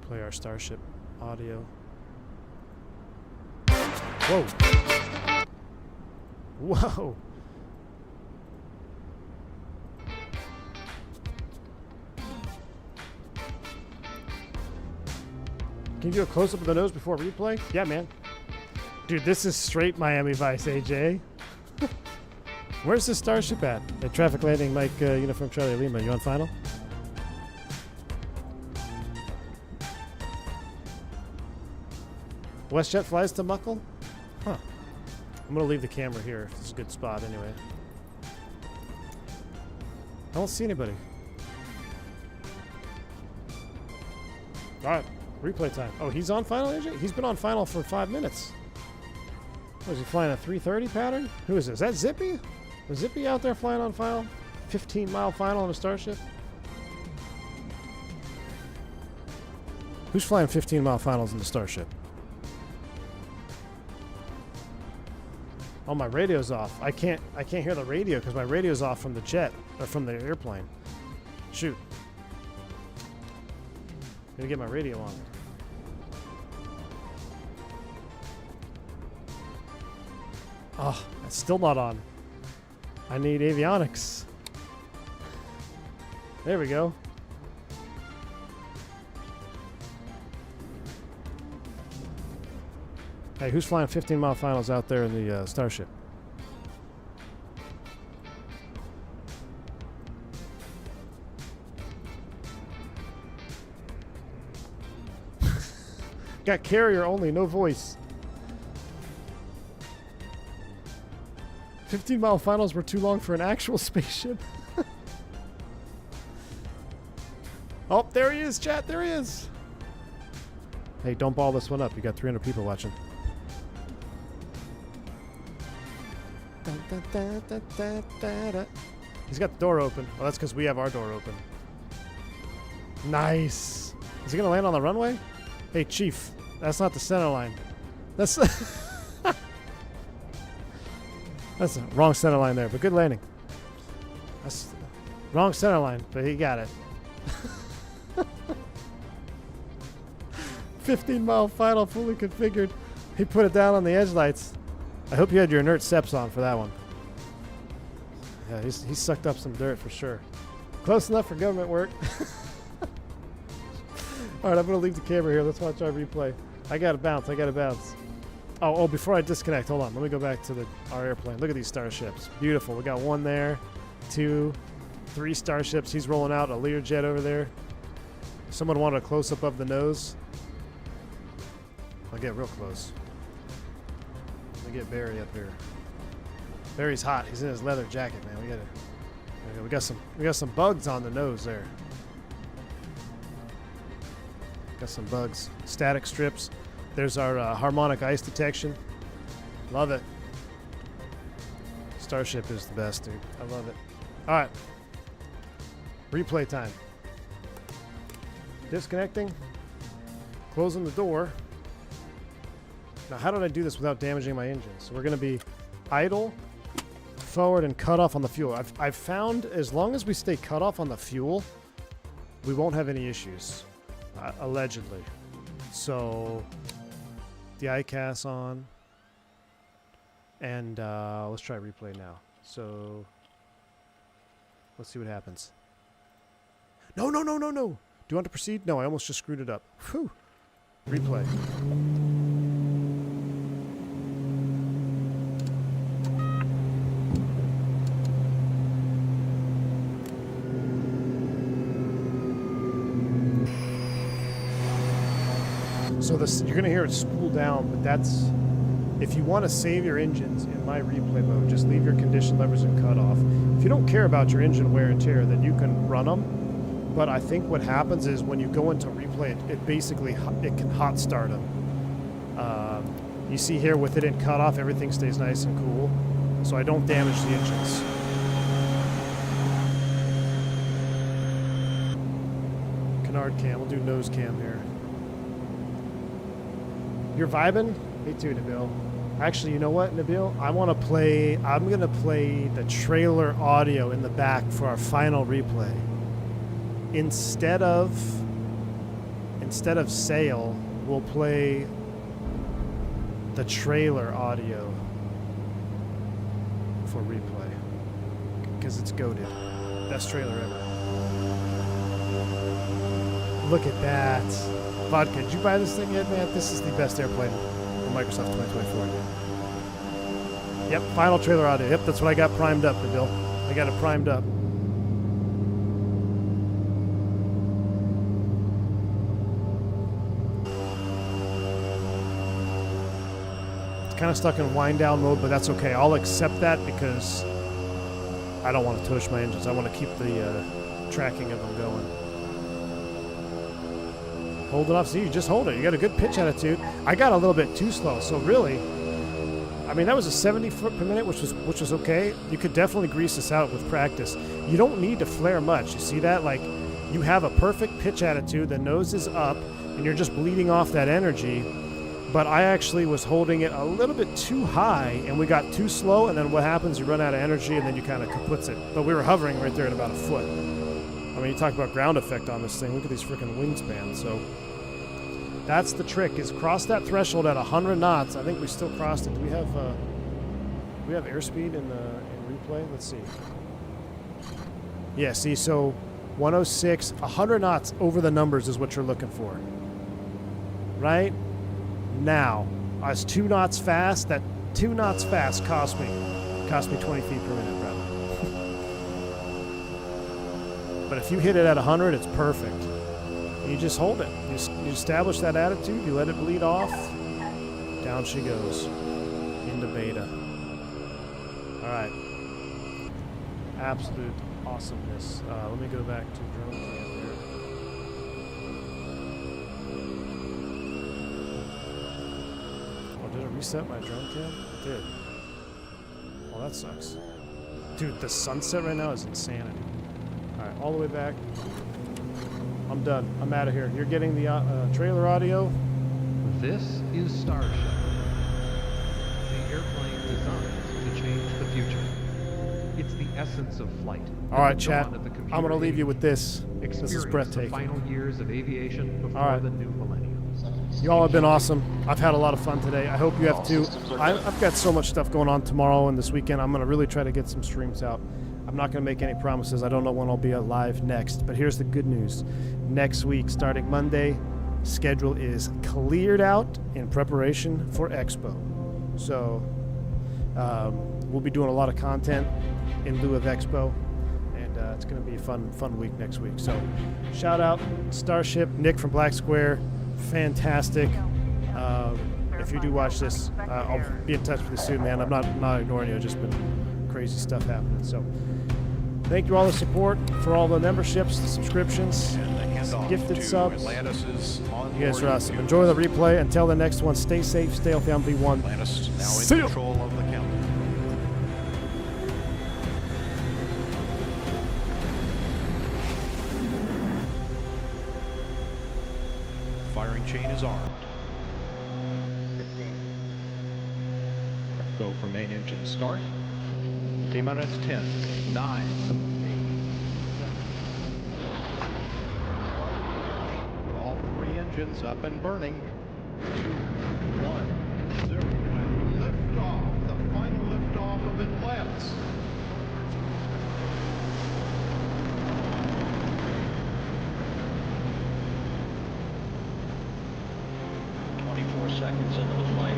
Play our Starship audio. Whoa. Whoa. Can you do a close-up of the nose before replay? Yeah, man. Dude, this is straight Miami Vice, AJ. Where's the Starship at? At traffic landing, Mike, Uniform Charlie Lima. You on final? WestJet flies to Muckle? Huh. I'm going to leave the camera here. It's a good spot anyway. I don't see anybody. Alright, replay time. Oh, he's on final, AJ? He's been on final for 5 minutes. What, is he flying a 330 pattern? Who is this? Is that Zippy? Was Zippy out there flying on final? 15-mile final on a Starship? Who's flying 15-mile finals in the Starship? Oh, my radio's off. I can't hear the radio because my radio's off from the jet or from the airplane. Shoot. Gotta get my radio on. Oh, it's still not on. I need avionics. There we go. Hey, who's flying 15-mile finals out there in the Starship? Got carrier only, no voice. 15-mile finals were too long for an actual spaceship. Oh, there he is, chat. There he is. Hey, don't ball this one up. You got 300 people watching. Dun, dun, dun, dun, dun, dun, dun. He's got the door open. Well, that's because we have our door open. Nice. Is he going to land on the runway? Hey, Chief, that's not the center line. That's that's the wrong center line there, but good landing. That's wrong center line, but he got it. 15-mile final, fully configured. He put it down on the edge lights. I hope you had your inert steps on for that one. Yeah, he sucked up some dirt for sure. Close enough for government work. All right, I'm going to leave the camera here. Let's watch our replay. I got to bounce. Oh, before I disconnect, hold on. Let me go back to our airplane. Look at these starships. Beautiful. We got one there, 2, 3 starships. He's rolling out a Learjet over there. Someone wanted a close-up of the nose. I'll get real close. Let me get Barry up here. Barry's hot. He's in his leather jacket, man. We got some bugs on the nose there. Got some bugs. Static strips. There's our harmonic ice detection. Love it. Starship is the best, dude. I love it. All right. Replay time. Disconnecting. Closing the door. Now, how did I do this without damaging my engine? So we're going to be idle, forward, and cut off on the fuel. I've found as long as we stay cut off on the fuel, we won't have any issues, allegedly. So the ICAS on, and let's try replay now. So let's see what happens. No. Do you want to proceed? No, I almost just screwed it up. Whew. Replay. So you're going to hear it spool down, but that's, if you want to save your engines in my replay mode, just leave your condition levers and cut off. If you don't care about your engine wear and tear, then you can run them. But I think what happens is when you go into replay, it can hot start them. You see here with it in cut off, everything stays nice and cool. So I don't damage the engines. Canard cam, we'll do nose cam here. You're vibing? Me too, Nabil. Actually, you know what, Nabil? I'm going to play the trailer audio in the back for our final replay. Instead of sail, we'll play the trailer audio for replay. Because it's goated. Best trailer ever. Look at that. Vodka, did you buy this thing yet, man? This is the best airplane in Microsoft 2024. Yep, final trailer audio. Yep, that's what I got primed up, Bill. I got it primed up. It's kind of stuck in wind down mode, but that's okay. I'll accept that because I don't want to tush my engines. I want to keep the tracking of them going. Hold it off. See, you just hold it. You got a good pitch attitude. I got a little bit too slow, so really, I mean, that was a 70 foot per minute, which was okay. You could definitely grease this out with practice. You don't need to flare much. You see that? Like, you have a perfect pitch attitude. The nose is up, and you're just bleeding off that energy. But I actually was holding it a little bit too high, and we got too slow, and then what happens, you run out of energy, and then you kind of kaputs it. But we were hovering right there at about a foot. I mean, you talk about ground effect on this thing. Look at these freaking wingspans. So that's the trick, is cross that threshold at 100 knots. I think we still crossed it. Do we have airspeed in replay? Let's see. Yeah, see, so 106, 100 knots over the numbers is what you're looking for. Right? Now, I was 2 knots fast. That 2 knots fast cost me 20 feet per minute, brother. But if you hit it at 100, it's perfect. You just hold it. You establish that attitude. You let it bleed off. Down she goes into beta. All right. Absolute awesomeness. Let me go back to drone cam here. Oh, did it reset my drone cam? It did. Well, that sucks. Dude, the sunset right now is insanity. All right, all the way back. I'm done. I'm out of here. You're getting the trailer audio. This is Starship, the airplane designed to change the future. It's the essence of flight. All right, chat. I'm going to leave you with this. This is breathtaking. The final years of aviation before All right. the new millennium. You all have been awesome. I've had a lot of fun today. I hope you have too. I've got so much stuff going on tomorrow and this weekend. I'm going to really try to get some streams out. I'm not going to make any promises. I don't know when I'll be live next. But here's the good news. Next week, starting Monday, schedule is cleared out in preparation for Expo. So we'll be doing a lot of content in lieu of Expo. And it's going to be a fun week next week. So shout out Starship, Nick from Black Square. Fantastic. If you do watch this, I'll be in touch with you soon, man. I'm not ignoring you. It's just been crazy stuff happening. So thank you all the support for all the memberships, the subscriptions, gifted subs. You guys are awesome. Enjoy the replay. Until the next one, stay safe, stay healthy. I'm V1. Atlantis now See in ya. control of the count. Firing chain is armed. Go for main engine start. T-minus 10, 9, 8. All 3 engines up and burning. 2, 1, 0. And liftoff. The final liftoff of Atlantis. Seconds into the flight.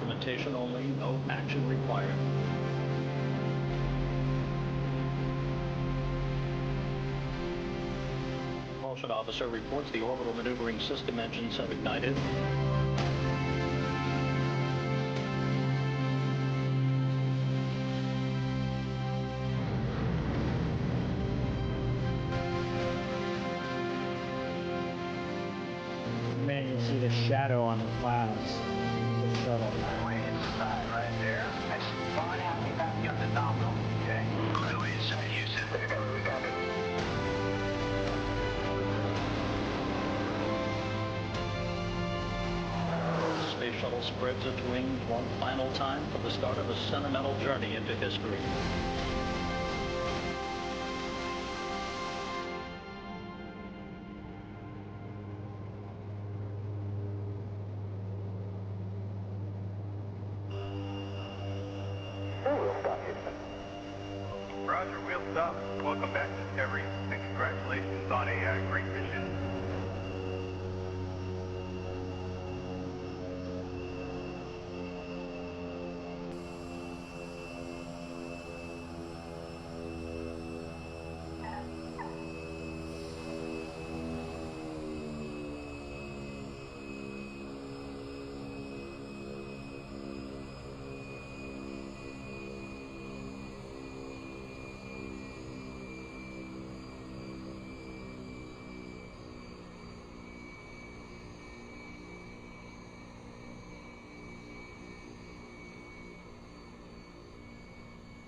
Implementation only, no action required. Propulsion officer reports the orbital maneuvering system engines have ignited. Man, you see the shadow on the clouds. The shuttle. Way inside right there. That's fine. Happy about the nominal. Okay. Go inside, Houston. The space shuttle spreads its wings one final time for the start of a sentimental journey into history. Roger, we'll stop. Welcome back, Discovery, and congratulations on a great mission.